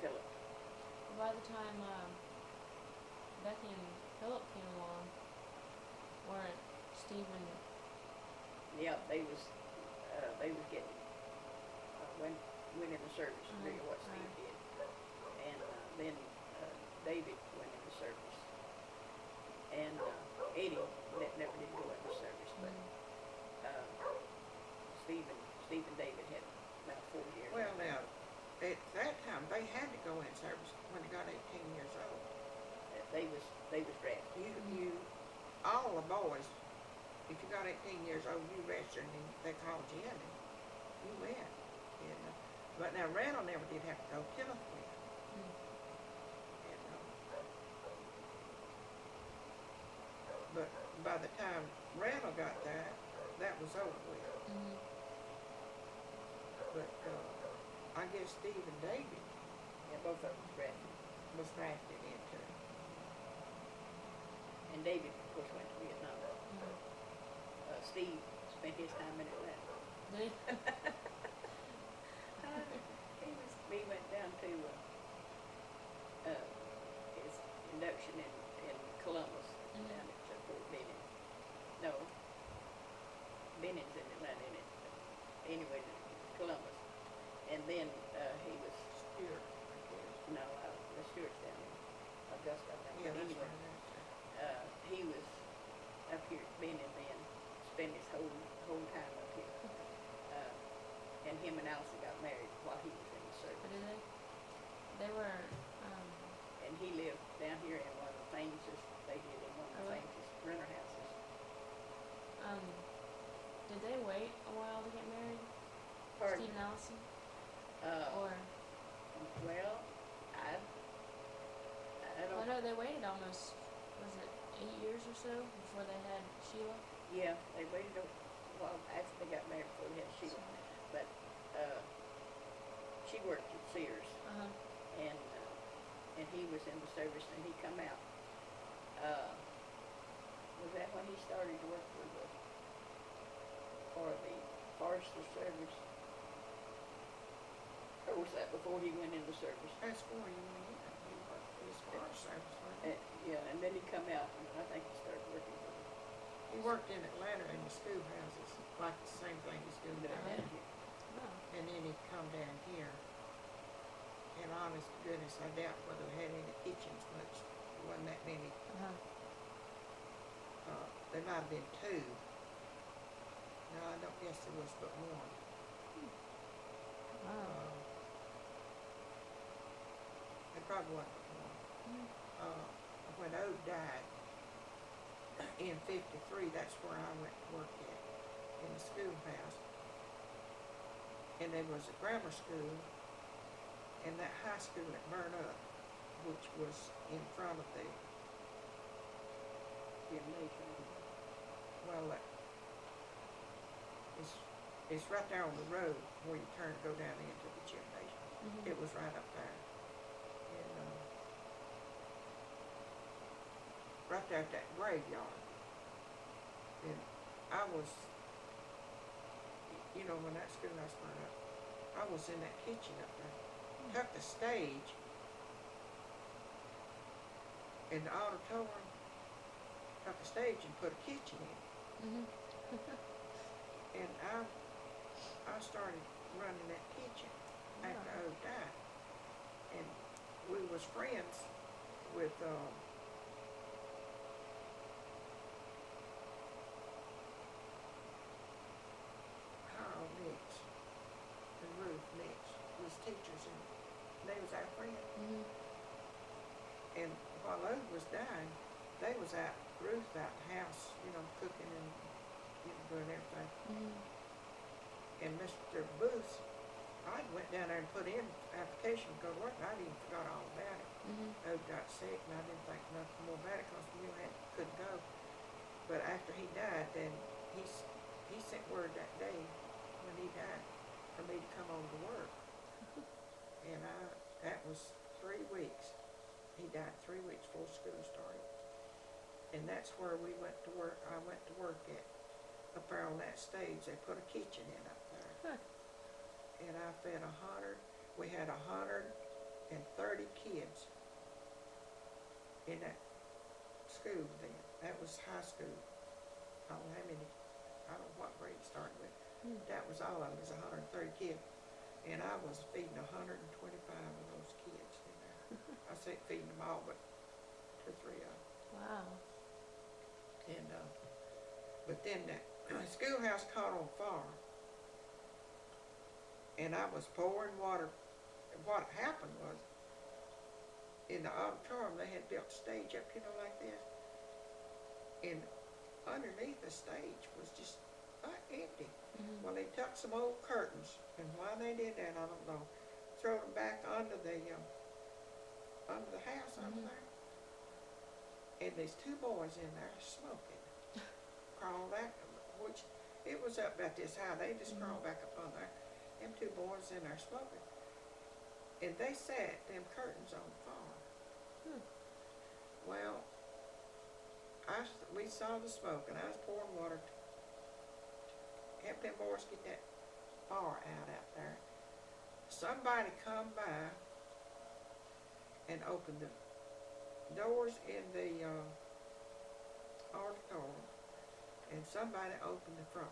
Philip. By the time Becky and Philip came along, weren't Steve and Yeah, they was getting, went in the service, really what Steve did. And then David went in the service. And Eddie never did go in the service, but Steve and David had about 4 years. Well, now, at that time, they had to go in service when they got 18 years old. They was drafted. All the boys, if you got 18 years old, you registered and they called you in and you went. You know. But now Randall never did have to go. Kenneth went. You know. But by the time Randall got there, that was over with. But I guess Steve and David Both of them was drafted into it. and David, of course, went to Vietnam. Steve spent his time in Atlanta. Did he? We went down to his induction in Columbus, down at Fort Benning. No, Benning's in Atlanta, isn't it? Anyway, Columbus. And then he was Stewart, I guess. no, the Stewart's down in Augusta, I think. Yeah, But that's anyway, right. he was up here at Benning then, spent his whole time up here. And him and Allison got married while he was in the But service. did they? They were. And he lived down here in one of the famous, they did in one of the Really? famous renter houses. Did they wait a while to get married? Pardon? Steve and Allison? Or Well, I I don't, know they waited almost. Was it 8 years or so before they had Sheila? yeah, they waited a while after they got married before they had Sheila. But, she worked at Sears. And he was in the service and he come out. Was that when he started to work for the Forester Service? Or was that before he went into service? That's where you went in. You worked for his Forest Service, wasn't he? Yeah, and then he come out and I think he started working for He worked in Atlanta in the schoolhouses, like the same thing he's doing down now. here. Oh. And then he'd come down here. And honest to goodness, I doubt whether we had any kitchens much. There wasn't that many. There might have been 2. No, I don't guess there was but 1. Wow. There probably wasn't but 1. When Ode died in '53, that's where I went to work at, in the schoolhouse. And there was a grammar school and that high school that burned up, which was in front of the, Gymnasium. well, it's right there on the road where you turn to go down into the gymnasium. It was right up there. And right there at that graveyard. And I was, you know, when that schoolhouse burned up, I was in that kitchen up there. Took the stage in the auditorium, took the stage and put a kitchen in. And I started running that kitchen after Ode died. And we was friends with Harold Nix and Ruth Nix was teachers, and they was our friends. And while Ode was dying, they was out, Ruth out the house, you know, cooking and doing everything. Mhm. And Mr. Booth, I went down there and put in application to go to work, and I'd even forgot all about it. Mhm. I got sick, and I didn't think nothing more about it, because couldn't go. But after he died, then he sent word that day when he died for me to come on to work. And that was 3 weeks. He died 3 weeks before school started. And that's where we went to work. I went to work at up there on that stage. They put a kitchen in up there. Huh. And I fed 100. We had 130 kids in that school then. That was high school. I don't know how many. I don't know what grade it started with. That was all of them. It was 130 kids. And I was feeding 125 of those kids in there. I say feeding them all, but 2 or 3 of them. Wow. And but then that schoolhouse caught on fire, and I was pouring water. What happened was, in the auditorium they had built a stage up, like this, and underneath the stage was just empty. Well, they took some old curtains, and why they did that I don't know. Throw them back under the house up there, and there's 2 boys in there smoking. Crawled out, which it was up about this high. They just crawled back up on there. Them 2 boys in there smoking, and they set them curtains on fire. Well, we saw the smoke, and I was pouring water to help them boys get that fire out there. Somebody come by and opened the doors in the auditorium, and somebody opened the front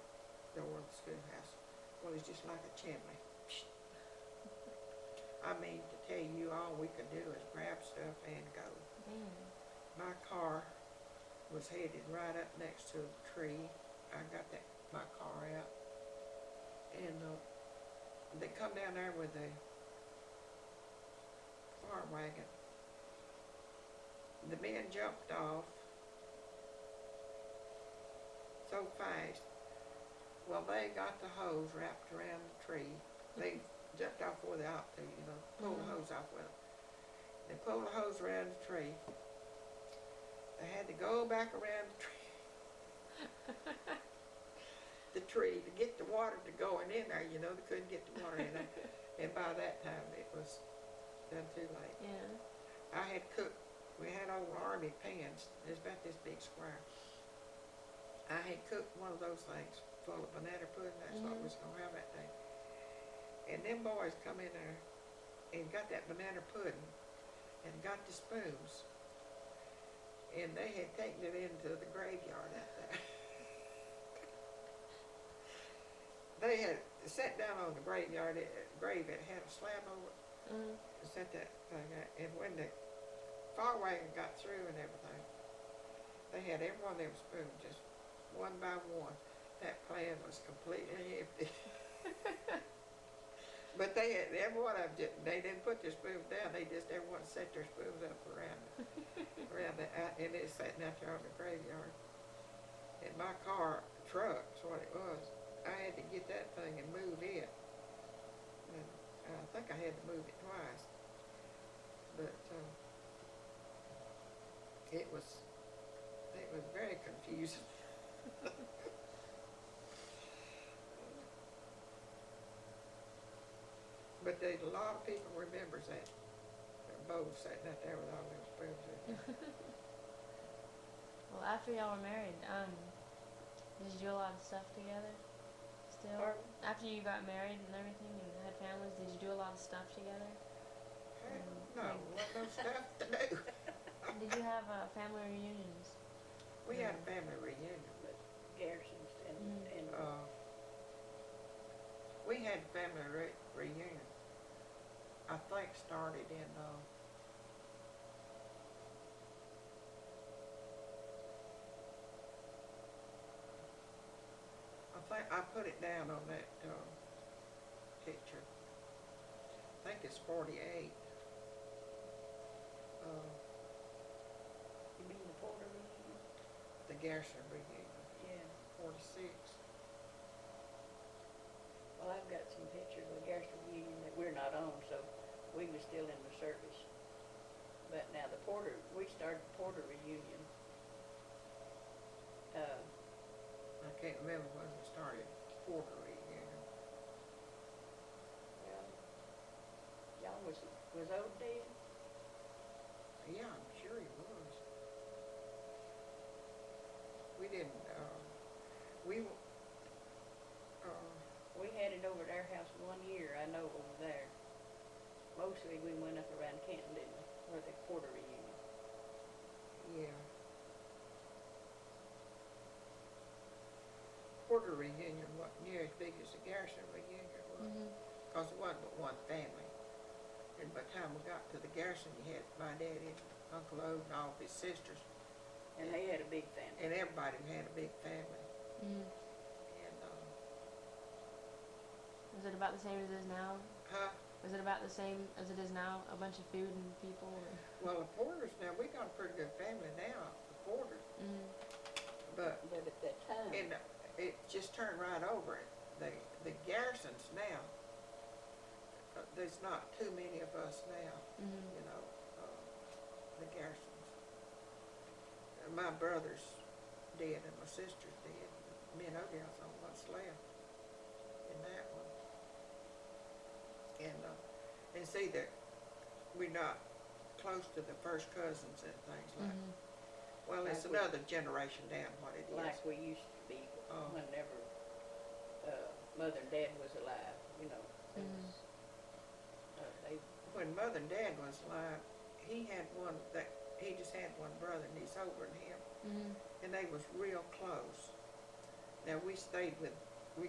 door of the schoolhouse. Well, it's just like a chimney. I mean, to tell you, all we could do is grab stuff and go. My car was headed right up next to a tree. I got my car out, and they come down there with a fire wagon. The men jumped off so fast. Well, they got the hose wrapped around the tree. They jumped off before they ought to, pull the hose off with them. They pulled the hose around the tree. They had to go back around the tree to get the water to going in there. They couldn't get the water in there. And by that time, it was done too late. Yeah. I had cooked. We had old army pans. It's about this big square. I had cooked one of those things full of banana pudding. That's what we was going to have that day. And them boys come in there and got that banana pudding and got the spoons. And they had taken it into the graveyard out there. They had sat down on the grave. It had a slab over it. And set that thing out. And when the fire wagon got through and everything, they had every one of them spoons, just one by one. That pan was completely empty. But they had, every one of them, they didn't put their spoons down. They just, everyone set their spoons up around it, and it's sitting out there on the graveyard. And my truck's what it was. I had to get that thing and move it. And I think I had to move it twice. But it was very confusing. But a lot of people remembers that bowl sitting out there with all them spoons in it. Well, after y'all were married, did you do a lot of stuff together? Still? Pardon? After you got married and everything and had families, did you do a lot of stuff together? No, wasn't no stuff to do. Did you have family reunions? We had a family reunion. But Garrison's and We had family reunion. I think started in I put it down on that picture. I think it's 48. you mean the Porter reunion? The Garrison reunion. Yeah, 46. Well, I've got some pictures of the Garrison Union that we're not on, so we was still in the service. But now the Porter, we started Porter reunion. I can't remember when we started Porter reunion. Well, y'all was old dead? Yeah, I'm sure he was. We didn't, we, We had it over at our house 1 year, I know, over there. Mostly we went up around Canton, didn't we, for the Porter reunion. yeah. Porter reunion wasn't near as big as the Garrison reunion was, because it wasn't but one family. And by the time we got to the Garrison, you had my daddy and Uncle O and all of his sisters. And they had a big family. And everybody had a big family. And, Was it about the same as it is now? huh? Was it about the same as it is now? A bunch of food and people? Or? Well, the Porters now, we got a pretty good family now, the Porters. But at that time. and it just turned right over. The Garrisons now, there's not too many of us now, you know, the Garrisons. My brother's dead and my sister's dead. Me and Odell's on what's left in that one. And see that we're not close to the first cousins and things like that. Well, it's Like another generation down what it is. Like we used to be whenever Mother and Dad was alive, you know. It was, When Mother and Dad was alive, he just had one brother and he's older than him. And they was real close. Now we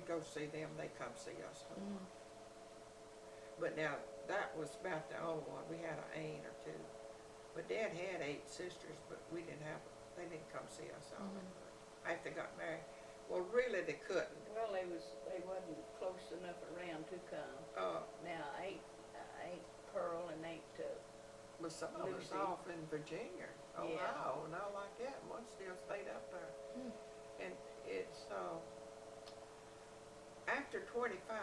go see them, they come see us. But now that was about the only one. We had an aunt or two. But Dad had 8 sisters, but they didn't come see us all. After they got married. Well, really they couldn't. well, they wasn't close enough around to come. Now, ain't Pearl and ain't But some of us Lucy. off in Virginia, Ohio, and all like that. One still stayed up there. And it's after 25,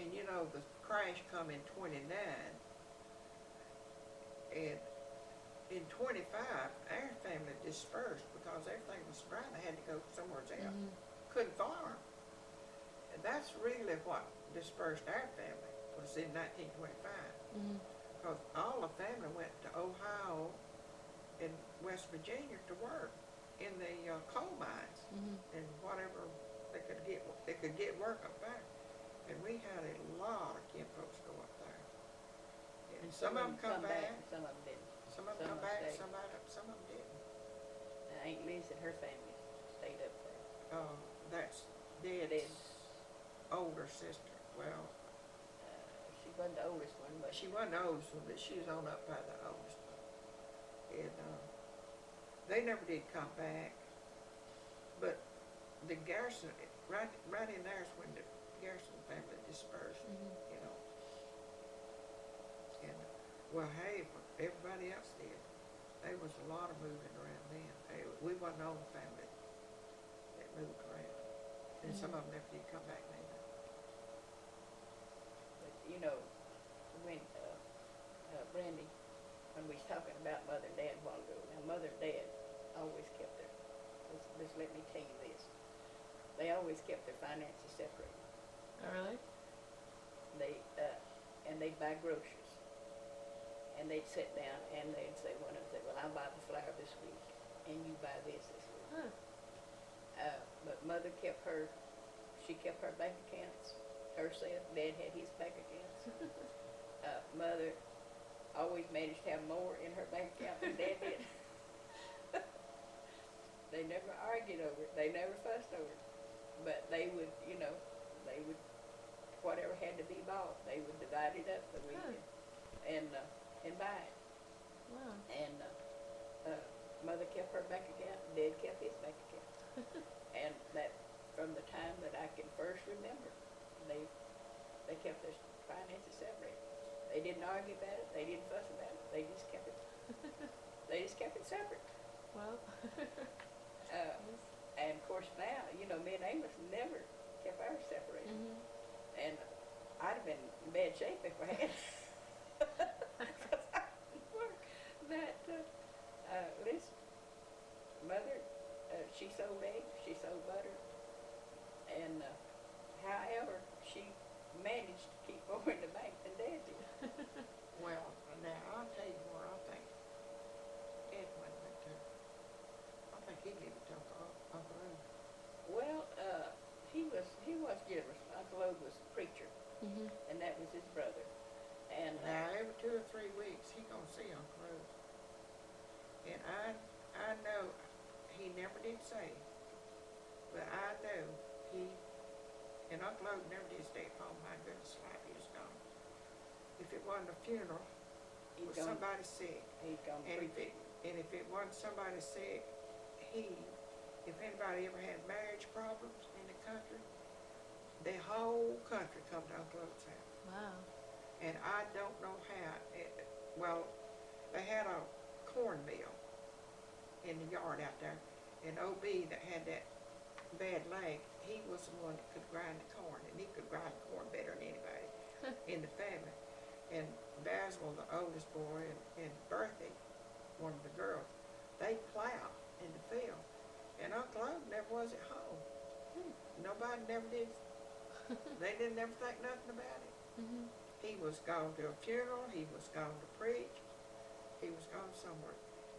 and you know the crash come in 29, and in 25 our family dispersed because everything was sprung. They had to go somewhere else. Couldn't farm. And that's really what dispersed our family, was in 1925. Because all the family went to Ohio and West Virginia to work in the coal mines and whatever they could get work up there. And we had a lot of kin folks go up there. And some of them come back, and some of them didn't. some of them come back, some of them didn't. Aunt Liz and her family stayed up there. That's Dad's older sister. Well, She wasn't the oldest one, but she wasn't the oldest one, but she was on up by the oldest one. And they never did come back. But the Garrison, right in there is when the Garrison family dispersed, you know. And well, hey, everybody else did. There was a lot of moving around then. We wasn't the only family that moved around. And some of them never did come back neither. But, you know, when Brandy, when we was talking about Mother and Dad a while ago, now Mother and Dad always kept their, just let me tell you this, they always kept their finances separate. Oh, really? And they'd buy groceries. And they'd sit down and they'd say, one of them say, well, I'll buy the flour this week and you buy this week. But Mother kept her bank accounts herself. Dad had his bank accounts. Mother always managed to have more in her bank account than Dad did. They never argued over it. They never fussed over it. But they would, you know, whatever had to be bought, they would divide it up the weekend and buy it. Wow. And Mother kept her bank account, and Dad kept his bank account. And that, from the time that I can first remember, they kept their finances separate. They didn't argue about it. They didn't fuss about it. They just kept it. They just kept it separate. Well. And of course now, you know, me and Amos never kept ours separated. Mhm. And I'd have been in bad shape if I had. But listen, mother, she sold eggs, she sold butter, and however she managed to keep more in the bank than Dad did. Well, now I'll tell you where I think Edwin went to. I think he gave it to Uncle Ode. Well, he was generous. Uncle Ode was a preacher, Mhm. and that was his brother. And Now every 2 or 3 weeks he gonna see Uncle Ode. And I know he never did say, but I know he and Uncle Ode never did stay at home. My goodness, life he was gone. If it wasn't a funeral, he'd was gone, somebody sick, he'd gone and preaching. if it wasn't somebody sick, if anybody ever had marriage problems in the country, the whole country come to Uncle Ode's house. Wow. And I don't know how. Well, they had a corn mill in the yard out there, and OB that had that bad leg, he was the one that could grind the corn, and he could grind corn better than anybody in the family. And Basil, the oldest boy, and Bertha, one of the girls, they plow in the field. And Uncle Ode never was at home. Nobody never did. They didn't ever think nothing about it. Mhm. He was gone to a funeral. He was gone to preach. He was gone somewhere.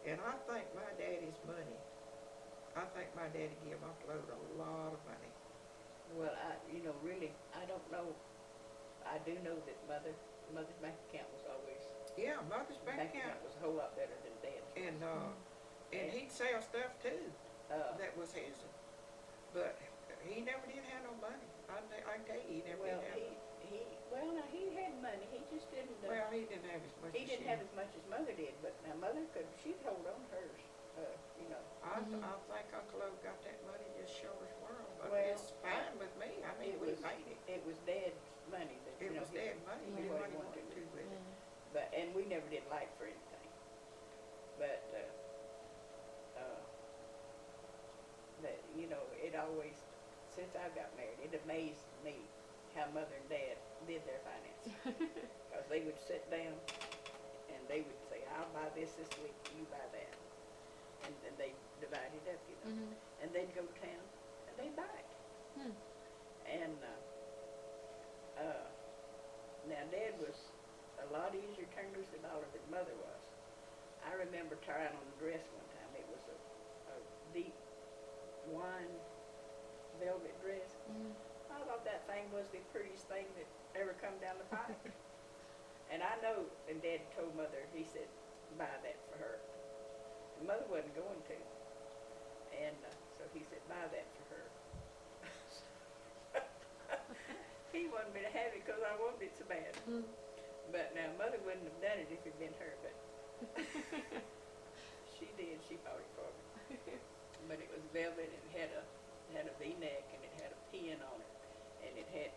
And I think my daddy's money. I think my daddy gave Uncle Ode a lot of money. Well, really, I don't know. I do know that mother's bank account was always, Yeah, mother's bank account. was a whole lot better than Dad's. And he'd sell stuff too Uh, that was his. But he never did have no money. I tell you, he never well, did have. now he had money. He just didn't. Well, he didn't have as much. He as didn't she. have as much as mother did, but now mother she'd hold on to hers. You know. I Mhm. think Uncle Ode got that money just short as world. But Well, it's fine with me. I mean, it we was made it. it was Dad's money that It was Dad's money. He did Yeah. what he wanted to with it. Yeah. But and we never did like for anything. But that it always since I got married, it amazed me how Mother and Dad did their finances. Because they would sit down and they would say, "I'll buy this week, you buy that," and then they divided up, Mhm. And they'd go to town and they'd buy it. Hmm. And now Dad was a lot easier to turn loose the dollar than Mother was. I remember trying on a dress one time. It was a deep wine velvet dress. Mhm. I thought that thing was the prettiest thing that ever come down the pipe. And I know, and Dad told Mother, he said, buy that for her. And Mother wasn't going to. And so he said, buy that for her. He wanted me to have it because I wanted it so bad. Mhm. But now Mother wouldn't have done it if it'd been her, but she did. She bought it for me. But it was velvet and had a V-neck and it had a pin on it, and it had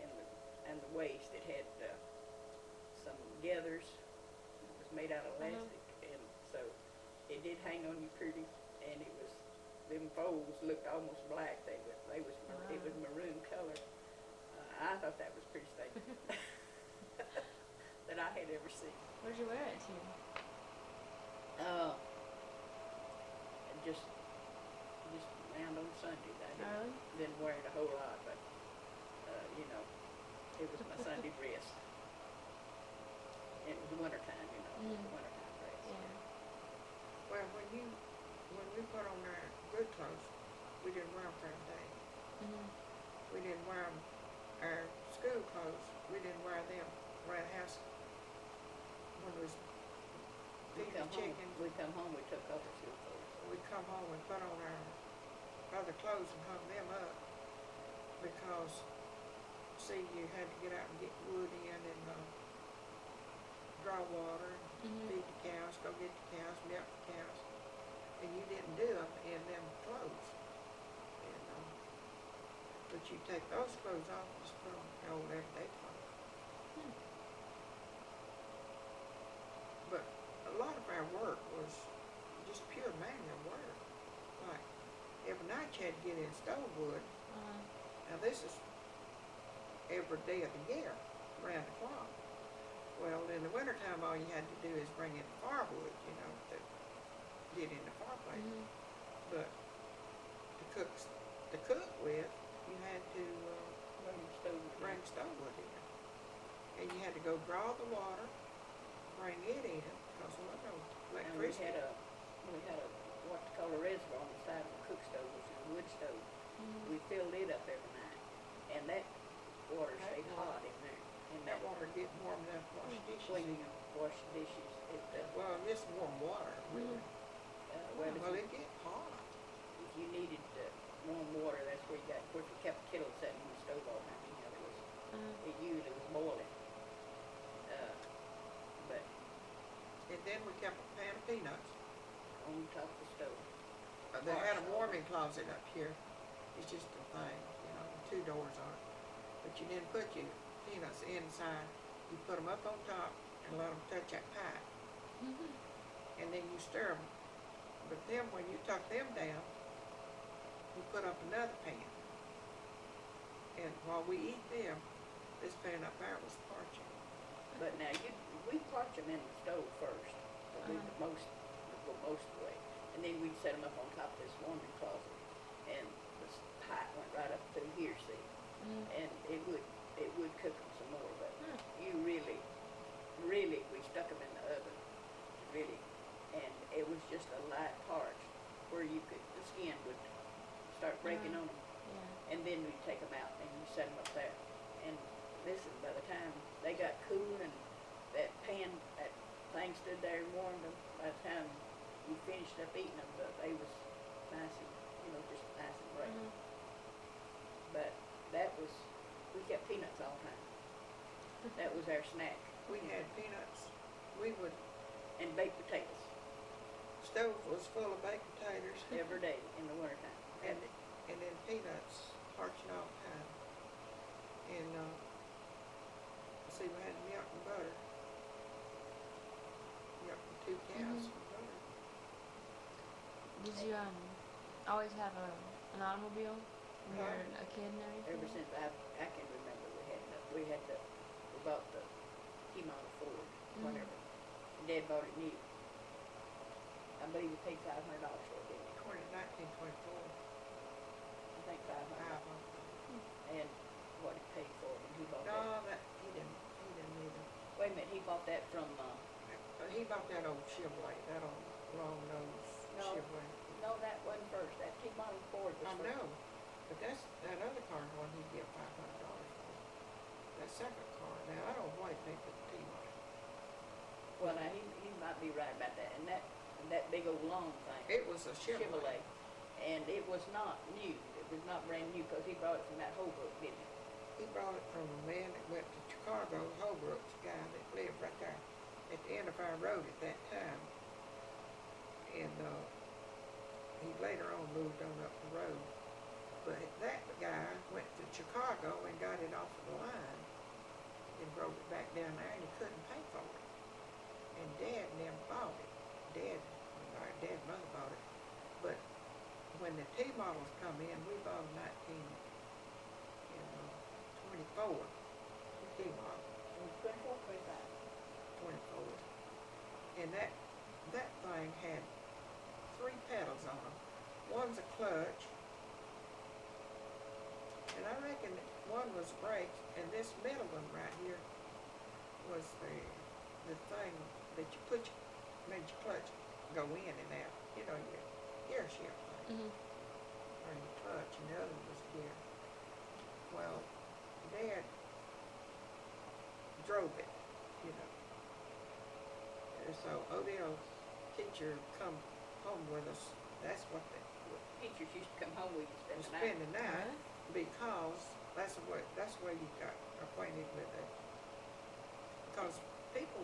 in the waist it had some gathers. It was made out of elastic, and so it did hang on you pretty, and it was them folds looked almost black. It was maroon color. I thought that was pretty statement that I had ever seen. Where'd you wear it to? Just around on Sundays. I Really? didn't wear it a whole lot, but it was my Sunday dress. It was wintertime, it was a wintertime dress. Yeah. Well, when we put on our good clothes, we didn't wear them for a day. Mhm. We didn't wear them, our school clothes, we didn't wear them around the house when we was feeding the chicken. We come home, we took off our school clothes. We'd come home and put on our other clothes and hung them up because, see, you had to get out and get wood in and draw water, Mhm. feed the cows, go get the cows, milk the cows, and you didn't do them in them clothes. And, but you take those clothes off and just put on the old everyday clothes. Hmm. But a lot of our work was just pure manual work. Like every night you had to get in stove wood. Uh-huh. Now this is every day of the year, around the clock. Well, in the wintertime, all you had to do is bring in firewood, you know, to get in the fireplace. Mhm. But to cook with, you had to bring stove wood in. And you had to go draw the water, bring it in, because there was no And we electricity. had a, what you call a reservoir on the side of the cook stove, which is a wood stove. Mhm. We filled it up every night, and that water That stayed water- hot in there. And That water get warm enough to wash dishes when in. you wash the dishes, Well, just warm water, really. well, Well, it get hot. if you needed warm water, that's where you got, of course, we kept the kettle setting on the stove all the time, you know, Uh-huh. it usually was boiling. But And then we kept a pan of peanuts. on top of the stove. They had a warming closet up here. It's just a thing, you know, 2 doors on it. But you didn't put your peanuts inside. You put them up on top and let them touch that pipe. Mhm. And then you stir them. But then when you tuck them down, you put up another pan. And while we eat them, this pan up there was parching. But now we parch them in the stove first, we Uh-huh. go most of the way, and then we'd set them up on top of this warming closet, and the pipe went right up through here, see, Mhm. and it would cook them some more, but Hmm. you really, we stuck them in the oven, really, and it was just a light parch where the skin would start breaking on them, Yeah. and then we'd take them out and you set them up there, and listen, by the time they got cool and that thing stood there and warmed them, by the time you finished up eating them, they was nice and, just nice and bright. Mhm. But we kept peanuts all the time. That was our snack. We had peanuts. We would, And baked potatoes stove was full of baked potatoes. every day in the wintertime. And then peanuts parching all the time. And, see, we had milk and butter. Milk from 2 cows Mhm. and butter. Did you always have an automobile when you were a kid and everything? Ever since I can remember, we bought the T-Model Ford, whatever. And Dad bought it new. I believe he paid $500 for it, didn't he? 1924. I think $500. And what he paid for it when he bought that. No, he didn't either. Wait a minute, he bought that from, He bought that old Chevrolet, that old long nose No. Chevrolet. no, that wasn't first. That T-Model Ford was I first. know, but that other car is one he'd give $500 for. That second car, now I don't know why he paid for the T-Model. Well, now, he might be right about that. And that big old long thing. It was a Chevrolet. And it was not new. It was not brand new because he brought it from that Holbrook, didn't he? He brought it from a man that went to Chicago, Holbrook's guy that lived right there at the end of our road at that time. And he later on moved on up the road. But that guy went to Chicago and got it off of the line and drove it back down there, and he couldn't pay for it. And Dad never bought it. Dad and Mother bought it. But when the T-models come in, we bought a 1924 T-model. 24, 25. 24. And that thing had 3 pedals on them. One's a clutch, and I reckon one was brake, and this middle one right here was the thing that you made your clutch go in and out. You know, your gear shift thing, Mhm. or your clutch, and the other one was gear. Well, Dad drove it, you know. And so Odell's teacher come home with us. That's what they Teachers used to come home with you was spend the night. spending the night, because that's where you got acquainted with it. Because people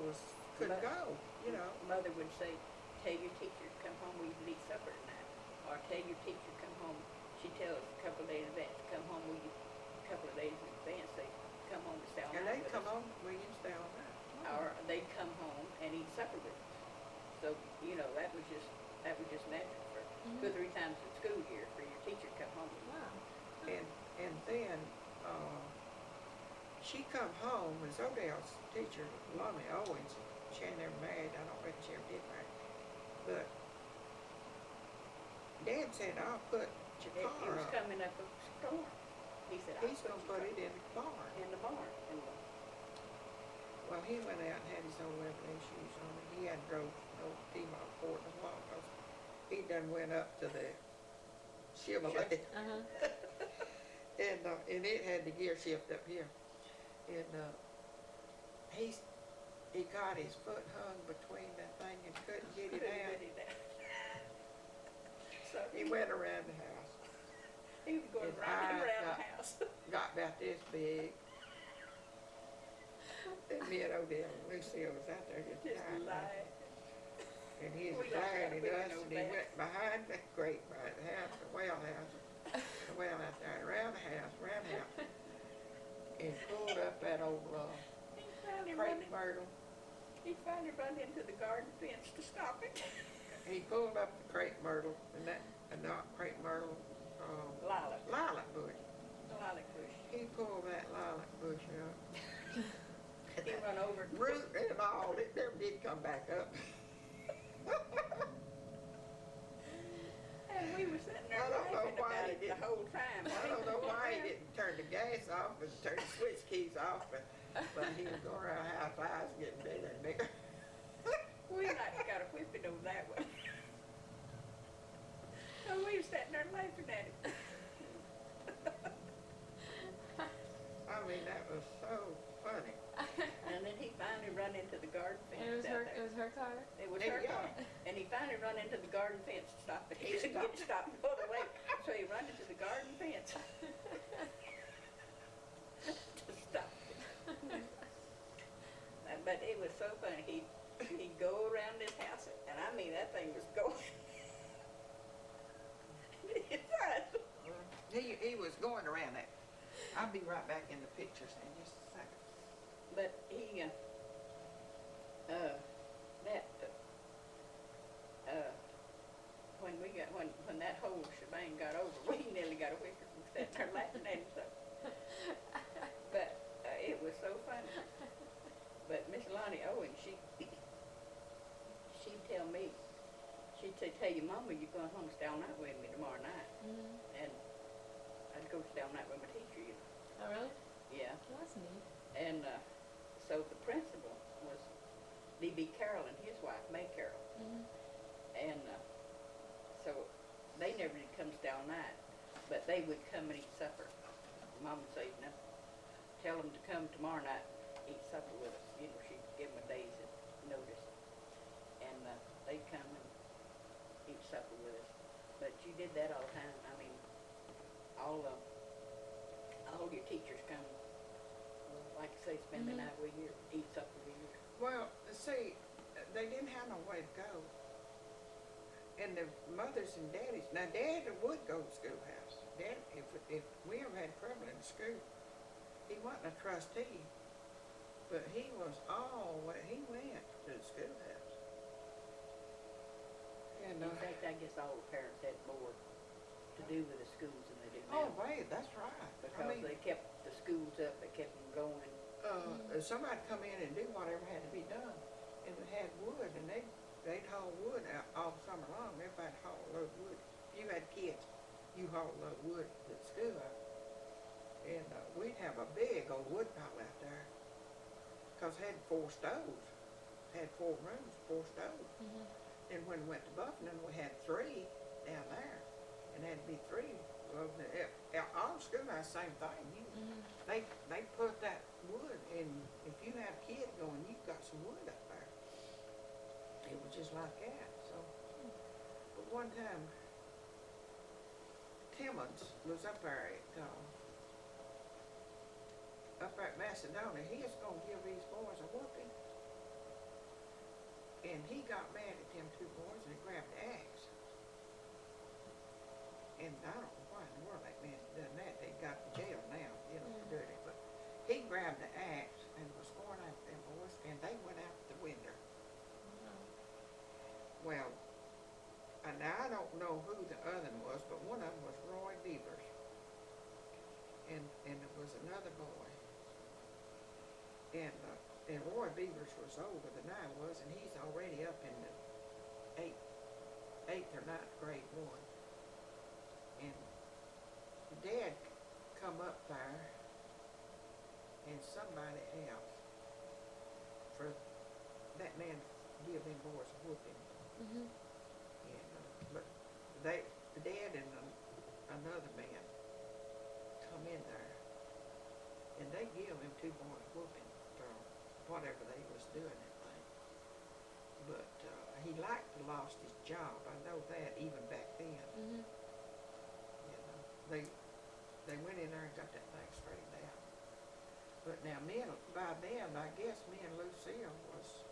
couldn't go, you know. Mother would say, tell your teacher to come home with you to eat supper tonight. Or tell your teacher to come home. She tells a couple of days in advance, come home with you a couple of days in advance. They come home to stay all And night they'd with come us. home, we used to stay all night. Or they'd come home and eat supper with us. So So, you know, that was just natural for 2 or 3 times in school year for your teacher to come home. Wow. And then, she come home, as Odell's teacher, Lonnie Owens, she ain't never married, I don't reckon she ever did marry. But Dad said, I'll put your He car was up. coming up a storm. He said, He's gonna put it in the barn. in the barn. Well, he went out and had his old Lebanese shoes on, and he hadn't drove no T-Mobile Ford in a while, 'cause he done went up to the Chevrolet. And it had the gear shift up here. And, he got his foot hung between that thing and couldn't get it out. So He went around the house. he was going his round and eyes around the house. Got about this big. And me and Odell and Lucille was out there just Just dying. lying. And he was We don't glaring have- at we us, know and he that. went behind the grate by the house, the well out there, around the house, and pulled up that old He finally crepe myrtle. run into the garden fence to stop it. He pulled up the crepe myrtle, and not crepe myrtle, lilac bush. The lilac bush. He pulled that lilac bush up. He run over. Root and all, it never did come back up. And we were sitting there I don't know laughing why about he it the didn't. whole time. I don't know why he didn't turn the gas off and turn the switch keys off, but he was going around the house, eyes getting bigger and bigger. We like got a whipping over that one. So we were sitting there laughing at it. I mean, that was so funny. And then he finally run into the garden fence. And it was out her. there. It was her car. It was Yeah. her car. And he finally run into the garden fence to stop it. He He couldn't get stopped. stopped all the way. So he run into the garden fence to stop it. But it was so funny. He'd go around this house, and I mean, that thing was going. It was. He was going around that. I'll be right back in the pictures in just a second. But he, when that whole shebang got over, we nearly got a whicker from sitting there laughing at him. So. But it was so funny. But Miss Lonnie Owen, she'd tell me, she'd say, "Tell your mama you're going home to stay all night with me tomorrow night." And I'd go stay all night with my teacher, you know. Oh really? Yeah. Well, that's neat. And so the principal was D.B. Carroll and his wife, May Carroll. And so they never did come stay all night, but they would come and eat supper. Mom would say, "Now, tell them to come tomorrow night and eat supper with us." You know, she'd give them a day's notice. And they'd come and eat supper with us. But you did that all the time. I mean, all your teachers come, like I say, spend the night with you, eat supper with you. Well, see, they didn't have no way to go. And the mothers and daddies, now Dad would go to the schoolhouse. Dad, if we ever had trouble in the school, he wasn't a trustee, but he went to the schoolhouse. And, In fact, I guess all the parents had more to do with the schools than they do oh, now. wait, that's right. Because they kept the schools up, they kept them going. Somebody'd come in and do whatever had to be done, and it had wood, and they'd haul wood out all summer long. Everybody'd haul a load of wood. If you had kids, you hauled a load of wood to the school out. And we'd have a big old wood pile out there, because it had 4 stoves. It had 4 rooms, 4 stoves. And when we went to Buffalo, we had 3 down there, and had to be 3. Well, all schoolhouse, same thing. They put that wood, and if you have kids going, you've got some wood up there. It was just like that. So, but one time, Timmons was up there at Macedonia. He was going to give these boys a whooping. And he got mad at them 2 boys, and he grabbed the axe. And I don't know why in the world that man done that. They got in jail now, you know, for doing it. But he grabbed the axe and was going after them boys, and they went out the window. well, and I don't know who the other one was, but one of them was Roy Beavers. And there was another boy. And Roy Beavers was older than I was, and he's already up in the eighth or ninth grade one. And Dad come up there, and somebody else, for that man give them boys a whooping. Mhm. And, but Dad and another man come in there, and they give them two boys whooping for whatever they was doing that thing. But he liked to lost his job. I know that even back then. Mhm. You know, they went in there and got that thing straightened out. But now by then, I guess me and Lucille was.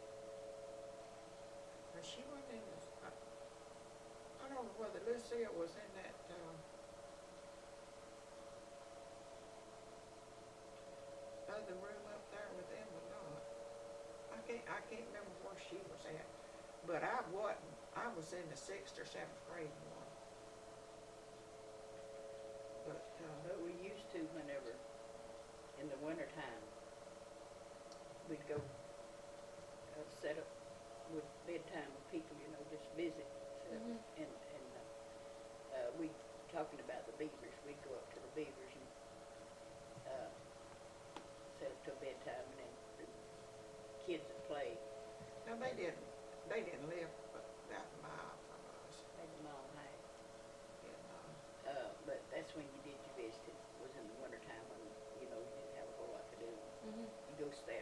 Well, she wasn't in this. I don't know whether Lucille was in that. Other room up there with them or not. I can't remember where she was at, but I wasn't. I was in the 6th or 7th grade one. But we used to, whenever, in the wintertime, we'd go set up with bedtime with people, you know, just visit. Mhm. And we, talking about the Beavers, we'd go up to the Beavers and set up till bedtime, and then the kids would play. Now they didn't live about a mile from us. Maybe a mile and a half. And, But that's when you did your visiting, was in the wintertime when, you know, you didn't have a whole lot to do. Mhm. You go stay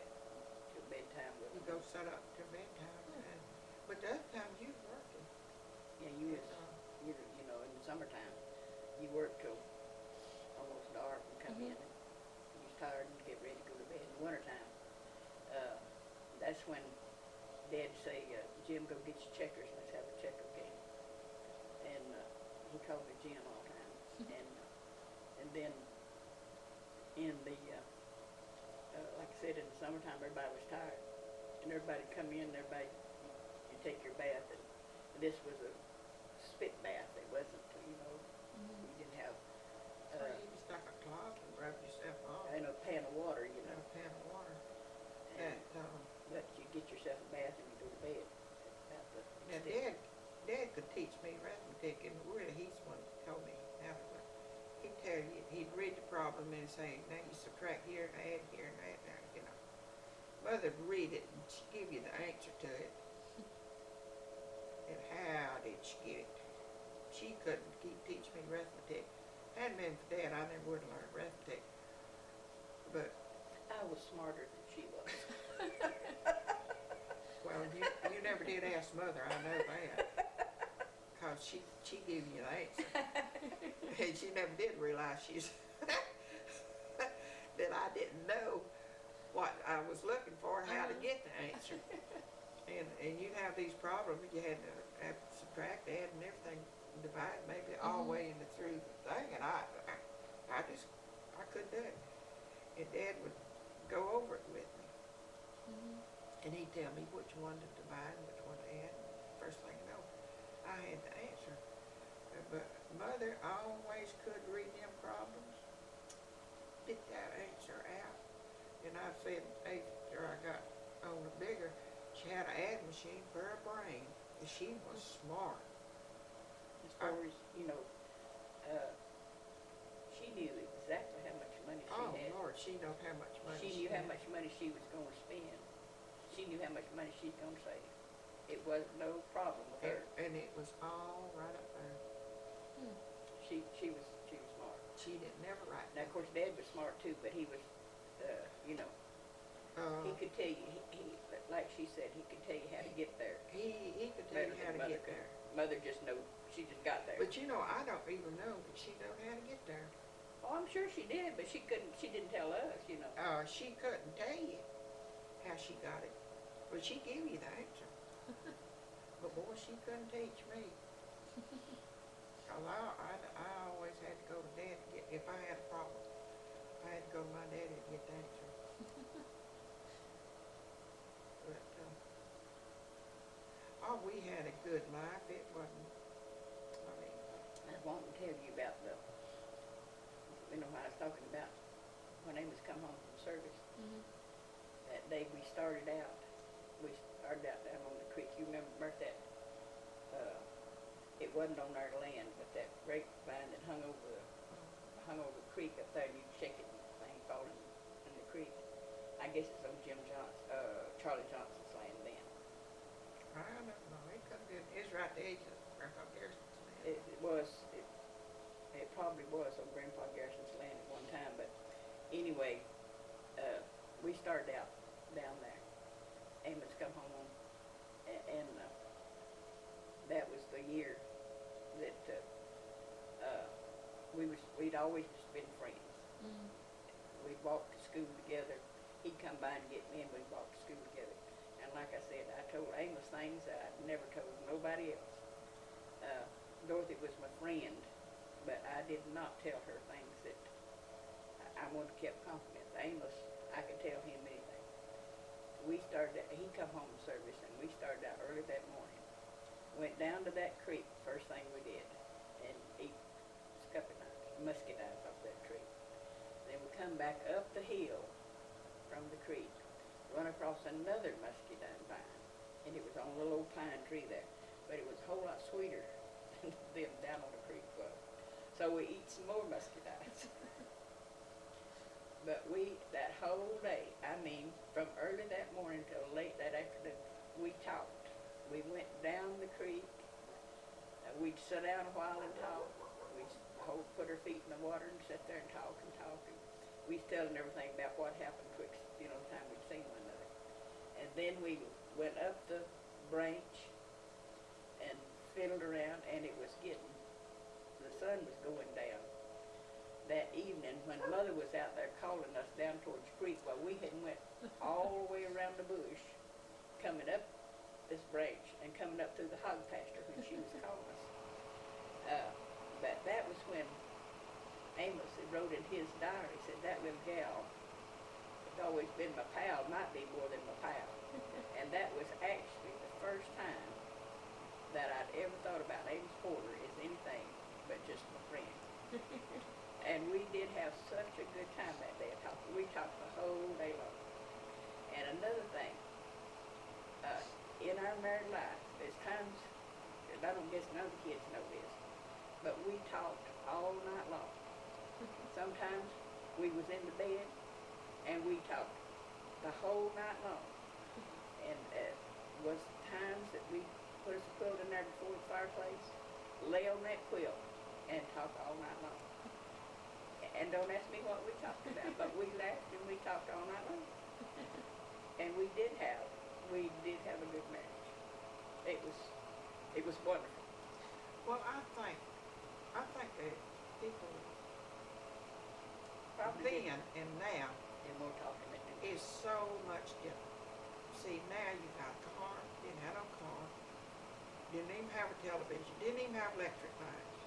till bedtime with you them. go set up till bedtime. And, but the other times you was working. Yeah, you was, And, you know, in the summertime, you worked till almost dark and come in Mhm. and you was tired and get ready to go to bed. In the wintertime, that's when Dad'd say, Jim, go get your checkers, let's have a checker game. And he called me Jim all the time. And then in the, like I said, in the summertime, everybody was tired. And everybody'd come in, and you take your bath, and this was a spit bath. It wasn't, you know, Mhm. you didn't have, so you just stuck a cloth and rub yourself off. in a pan of water, you In know. a pan of water. And, That, but you get yourself a bath and you go to bed. About the now extent. Dad could teach me arithmetic, and really he's the one that told me how to. He'd tell you, he'd read the problem and say, now you subtract here and add here and add that, you know. Mother'd read it and she'd give you the answer to it. And how did she get it? She couldn't teach me arithmetic. Hadn't been for Dad, I never would have learned arithmetic. But, I was smarter than she was. well, you never did ask Mother, I know that. Cause she gave you the answer. And she never did realize that I didn't know what I was looking for, how to get the answer. And you'd have these problems, you had to subtract, add, and everything, divide, maybe all the way into through the thing, and I couldn't do it. And Dad would go over it with me, Mhm. and he'd tell me which one to divide and which one to add. And first thing you know, I had the answer. But Mother always could read them problems, get that answer out. And I said, after I got on the bigger, she had an ad machine for her brain. And she was smart. As far as, you know, she knew exactly how much money she Oh, had. Lord, she knew how much money She knew how had. much money she was going to spend. She knew how much money she's going to save. It was no problem with her. And it was all right up there. Hmm. She was smart. She didn't never write Now, of course, Dad was smart too, but he was, you know, he could tell you, like she said, he could tell you how to get there. He could tell you how to get there. Mother just know, she just got there. But you know, I don't even know that she knew how to get there. Oh, I'm sure she did, but she didn't tell us, you know. She couldn't tell you how she got it. But she gave you the answer. But boy, she couldn't teach me. Cause I always had to go to Dad to get, if I had a problem, I had to go to my daddy to get the answer. But, Oh, we had a good life. It wasn't, I mean, I want to tell you about what I was talking about when Amos come home from service. Mhm. That day we started out down on the creek. You remember, Mert, that, it wasn't on our land, but that grapevine that hung over the creek up there, and you'd shake it and the thing falling in the creek. I guess it's on Charlie Johnson's land then. I don't know. It could have been, it's right at the edge of Grandpa Garrison's land. It probably was on Grandpa Garrison's land at one time, but anyway, we started out down there. Amos come home and that was the year that we'd always just been friends. Mhm. We'd walk to school together. He'd come by and get me, and we'd walk to school together. And like I said, I told Amos things that I'd never told nobody else. Dorothy was my friend, but I did not tell her things that I wanted to keep confidence. Amos, I could tell him anything. He come home from service, and we started out early that morning. Went down to that creek, first thing we did, and eat muscadines off that tree. Then we come back up the hill from the creek, run across another muscadine vine, and it was on a little old pine tree there, but it was a whole lot sweeter than down on the creek was. So we eat some more muscadines. But that whole day, I mean, from early that morning till late that afternoon, we talked. We went down the creek. We'd sit down a while and talk. We'd put our feet in the water and sit there and talk and talk. And we was telling everything about what happened twixt, the time we'd seen one another. And then we went up the branch and fiddled around, and it was the sun was going down. That evening, when Mother was out there calling us down towards the creek, while we had went all the way around the bush, coming up this branch and coming up through the hog pasture when she was calling us. But that was when Amos had wrote in his diary, said that little gal has always been my pal, might be more than my pal. And that was actually the first time that I'd ever thought about Amos Porter as anything but just my friend. And we did have such a good time that day. We talked the whole day long. And another thing, in our married life, there's times, and I don't guess none of the kids know this, but we talked all night long. Sometimes we was in the bed and we talked the whole night long. And was times that we put us a quilt in there before the fireplace, lay on that quilt and talk all night long. And don't ask me what we talked about, but we laughed and we talked all night long. And we did have a good marriage. It was wonderful. well, I think that people Probably then and now did more talking than they did. is so much different. See, now you got a car, didn't have no car, didn't even have a television, didn't even have electric lights.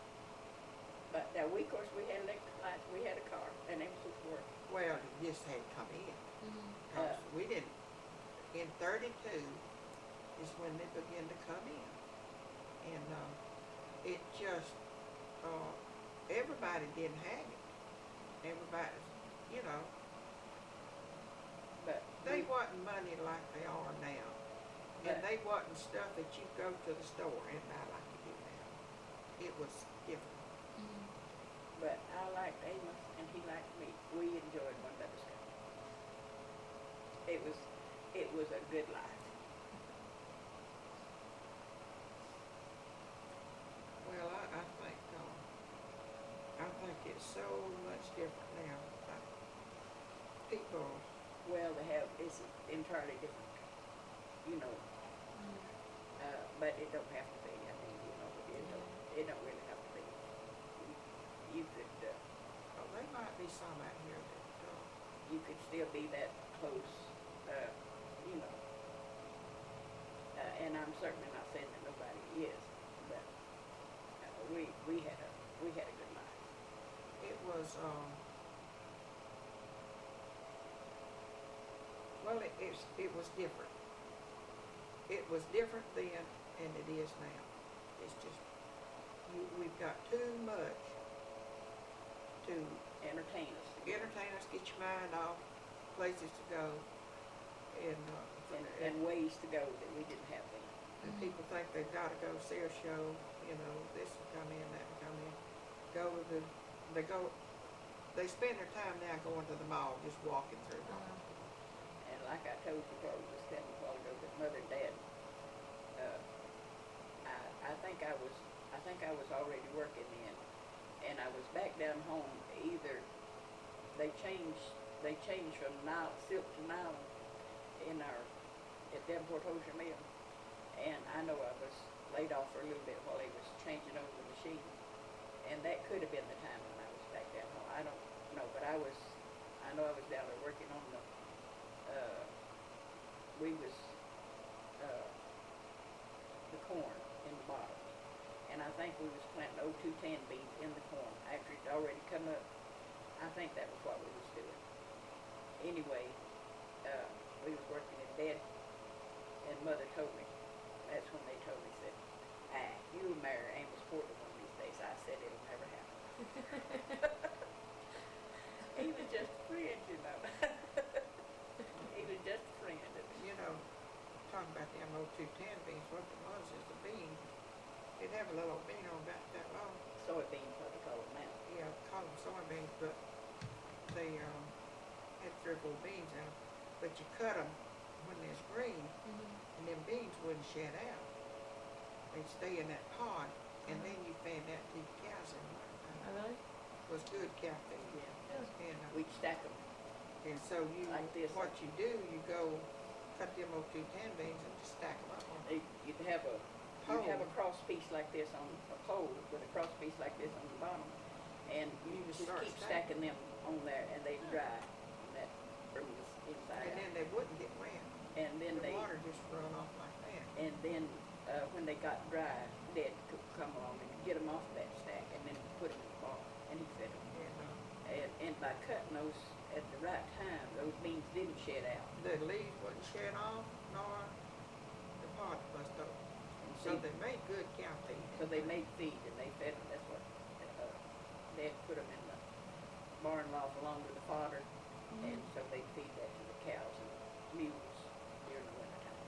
But now of course we had electric lights, we had a car, and Amos was working. Well, you just had to come in. Mhm. 'Cause we didn't, in 32 is when they began to come in. And it just, everybody didn't have it. Everybody, But they wasn't money like they are now. And But- they wasn't stuff that you go to the store and buy like you do now. It was different. Mhm. But I liked Amos and he liked me. We enjoyed one another's company. It was a good life. Well, I think it's so much different now. People, Well, it's entirely different, Mhm. but it don't have to be. I mean, it don't really have to be. You could there might be some out here that, you could still be that close, you know. And I'm certainly not saying that nobody is, but we had a good life. it was, well, it was different. It was different then, is now. It's just, we've got too much to Entertain us. entertain us, get your mind off, places to go, and, And ways to go that we didn't have then. and people think they've gotta go see a show, you know, this will come in, that will come in. They spend their time now going to the mall, just walking through the mall. And like I told you, probably just telling you a while ago, that Mother and Dad, I think I was already working then, and I was back down home. Either they changed from silk to nylon at Davenport Hosier Mill, and I know I was laid off for a little bit while they was changing over the machine, and that could have been the time when I was back down home. I don't know, but I know I was down there working on the corn in the bottom, and I think we was planting 0210 beans in the corn after it already come up. I think that was what we was doing. Anyway, we was working, and Dad and Mother told me, that's when they told me, said, you'll marry Amos Porter one of these days. I said, it'll never happen. He was just a friend, you know. He was just a friend. You know, talking about the M0210 beans, what it was is the bean, it'd have a little bean on about that long. Soybeans, what they call them now. Yeah, call them soybeans, but they had 3 or 4 beans in them. But you cut them when there's green, and them beans wouldn't shed out. They'd stay in that pod, and then you fed that to the cows in the wintertime. Oh, really? It was good cow feed. Yeah. And, We'd stack them. and so Like this. what you do, you go cut them M0210 beans and just stack them up on You'd have a cross piece like this on a pole with a cross piece like this on the bottom, and you just start keep stacking them on there, and they dry. And that brings inside and out. then they wouldn't get wet. And then The water just run off like that. and then when they got dry, Dad could come along and get them off that stack, and then put them in the ball, and he fed them. And by cutting those at the right time, those beans didn't shed out. The leaves wouldn't shed off, nor the pod bust open. And So they made good cow feed. So they made feed, and they fed them. That's what Dad put them in the barn loft along with the fodder, and so they feed that to the cows and mules during the wintertime.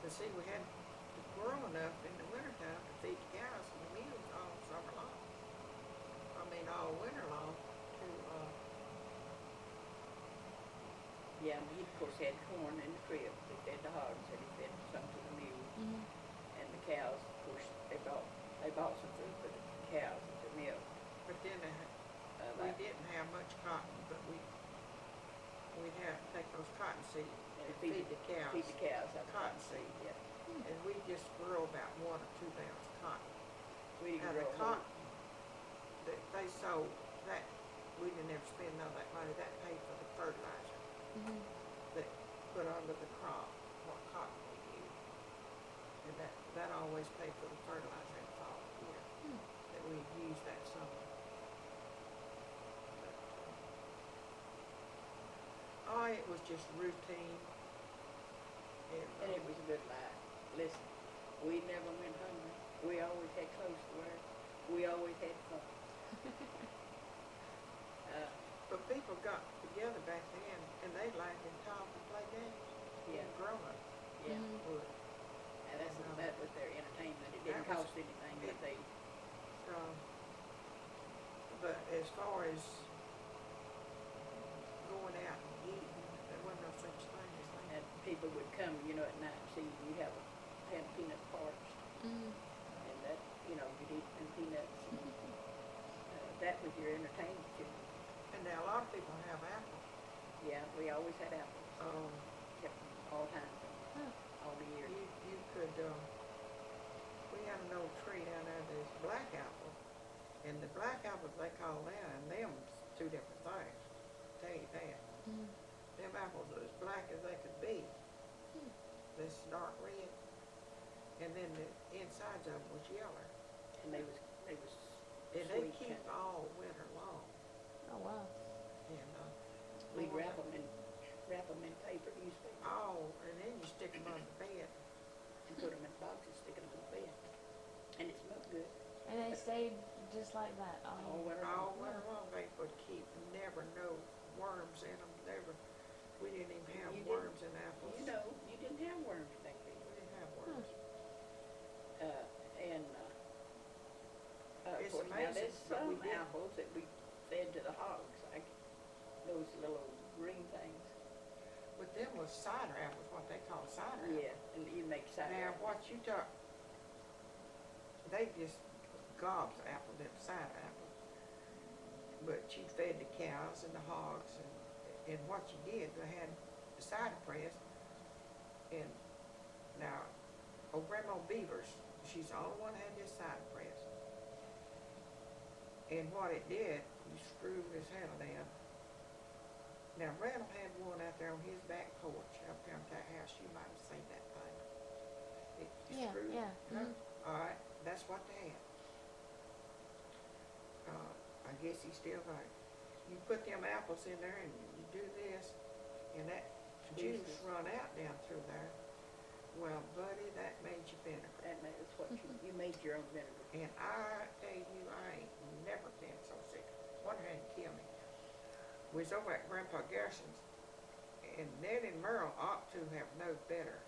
But see, we had to grow enough in the wintertime to feed the cows and the mules all summer long. I mean, all winter long to, Yeah, and he of course had corn in the crib. He fed the hogs, and he fed some to the mules. And the cows, of course, they bought some food for the cows and the milk. but then we didn't have much cotton, but we'd have to take those cotton seeds And and feed the cows. Feed the cows out of Cotton seed, yeah. And we just grow about 1 or 2 pounds of cotton. We didn't Now grow the a whole- cotton that they sold, that, we didn't ever spend none of that money, that paid for the fertilizer that put under the crop, what cotton we used. And that always paid for the fertilizer in the fall year, that we used that summer. But, it was just routine. And it was a good life. Listen, we never went hungry. We always had clothes to wear. We always had fun. But people got together back then, and they liked and talk and play games. Yeah. Grown up Yeah. would. And that was their entertainment. It didn't That was- cost anything, but they, But as far as going out and eating, there wasn't no such thing as that. and people would come, you know, at night and see you have a pan of peanut porridge. And that, you know, you'd eat some peanuts. That was your entertainment, you know. And now a lot of people have apples. Yeah, we always had apples. Kept them all times, all the year. You could, we had an old tree down there, there's black apples. And the black apples they call them, and them's 2 different things. I'll tell you that. Them apples are as black as they could be. This dark red. And then the insides of them was yellow. And they was And they sweet keep kind. all winter long. Oh, wow. And, We'd Lord, wrap them in paper, newspaper, and then you stick them on the bed. and put And they stayed just like that. All winter All long. winter long, they would keep, never no worms in them, never. We didn't even have You worms in apples. You know, you didn't have worms back then. We didn't have worms. And, of It's course, now amazing, there's but we some didn't. apples that we fed to the hogs, like those little green things. But them was cider apples, what they call cider apples. Yeah, and you make cider. Now, apples. what you talk, they just gobs of apple, them cider apples. But you fed the cows and the hogs, and what you did, they had the cider press, and now, old Grandma Beavers, she's the only one that had this cider press. And what it did, you screwed his handle down. Now, Randall had one out there on his back porch up there in that house. You might have seen that thing. You Yeah, screwed yeah. it. Huh? All right, that's what they had. I guess he's still there. You put them apples in there and you do this, and that juice run out down through there. Well, buddy, that made you vinegar. That is what you made your own vinegar. And I tell you, I ain't never been so sick. Wonder hadn't killed me. We was over at Grandpa Garrison's, and Ned and Merle ought to have known better.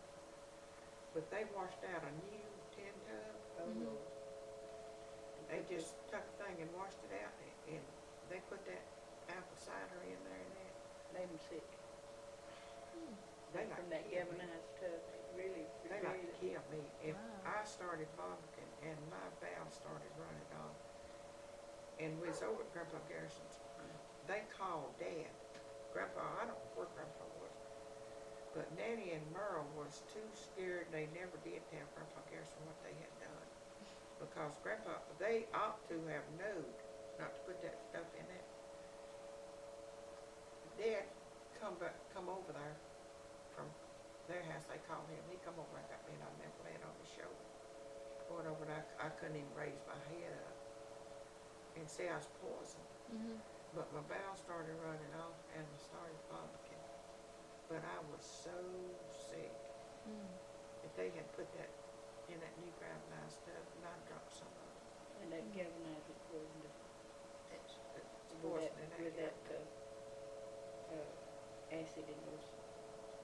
But they washed out a new tin tub. Oh, Mhm. They just took the thing and washed it out, and they put that apple cider in there and that. made them sick. They From like that killed me. galvanized tub, really, They like to kill me. If Wow. I started vomiting and my valve started running off, and we was over at Grandpa Garrison's, they called Dad. Grandpa, I don't know where Grandpa was, but Nanny and Merle was too scared. They never did tell Grandpa Garrison what they had done. Because Grandpa, they ought to have known not to put that stuff in it. Dad come over there from their house, they called him. He come over and got me, and I never laid on his shoulder. Going over there, I couldn't even raise my head up and say I was poisoned. Mhm. But my bowels started running off and I started vomiting. But I was so sick. Mm. If they had put that in that new galvanized tub, and I dropped some of it. And that galvanized it poisoned it. It's With poison in with that. that, acid in those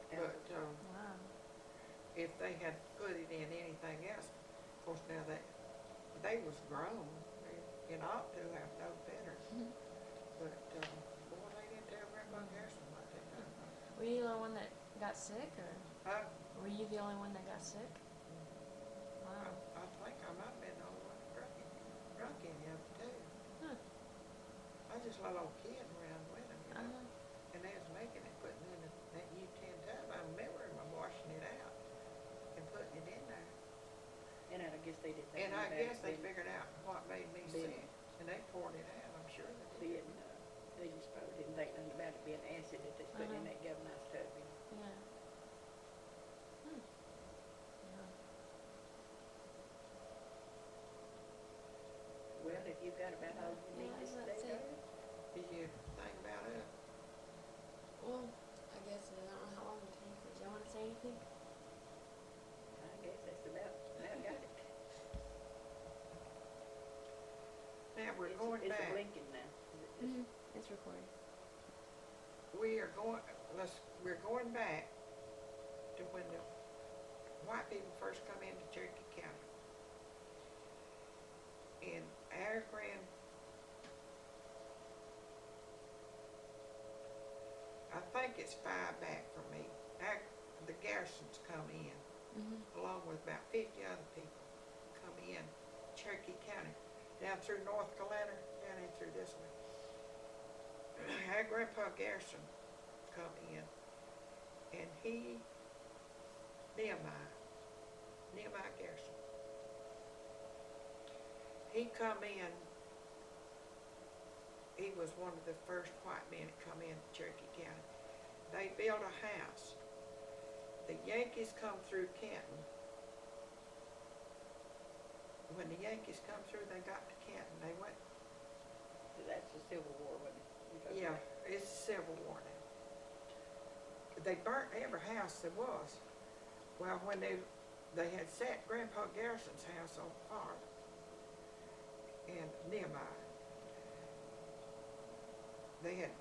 But apples. Wow. if they had put it in anything else, of course now they was grown, and ought to have known better. Mhm. But boy, they didn't tell Grandpa Garrison what they done. Were you the only one that got sick, or I were you the only one that got sick? Wow. think I might have been the only one drunk any of it too. Huh. I was just a little old kid around with them, you know. Uh-huh. And they was making it, putting it in that new tin tub. I remember them washing it out and putting it in there. And I guess they didn't. And I guess they didn't figured out what made me Didn't. sick, and they poured it out. I'm sure they see did. it. They just probably didn't think nothing about it being acid that they put in Uh-huh. that galvanized tub. Yeah. Hmm. Yeah. Well, if you've got about all you need Yeah, this that's day, it. Did you think about it? Well, I guess I don't know how long it takes. Did y'all want to say anything? I guess that's about got it. Now we're It's- going It's back. blinking now. Mm-hmm. It's recording. We're going back to when the white people first come into Cherokee County. And our I think it's 5 back from me. The Garrisons come in, Mm-hmm. along with about 50 other people, come in Cherokee County, down through North Carolina, down in through this way. Our Grandpa Garrison come in, and Nehemiah Garrison, he come in, he was one of the first white men that come in Cherokee County. They built a house. The Yankees come through Canton. When the Yankees come through, they got to Canton. They went, So that's the Civil War, wasn't it? You're talking yeah, about? it's Civil War now. They burnt every house there was. Well, when they had set Grandpa Garrison's house on fire, and Nehemiah. They had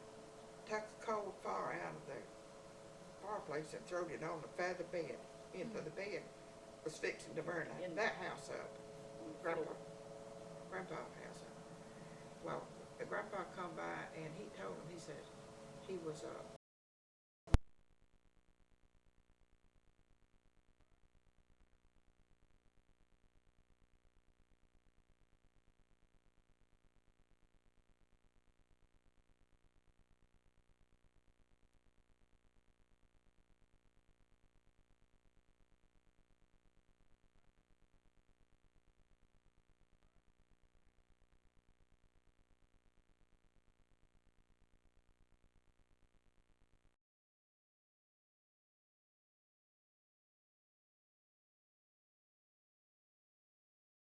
took the cold fire out of the fireplace and thrown it on the feather bed. Into the bed was fixing to burn that house up. Grandpa's house up. Well, the grandpa come by and he told him, he said, he was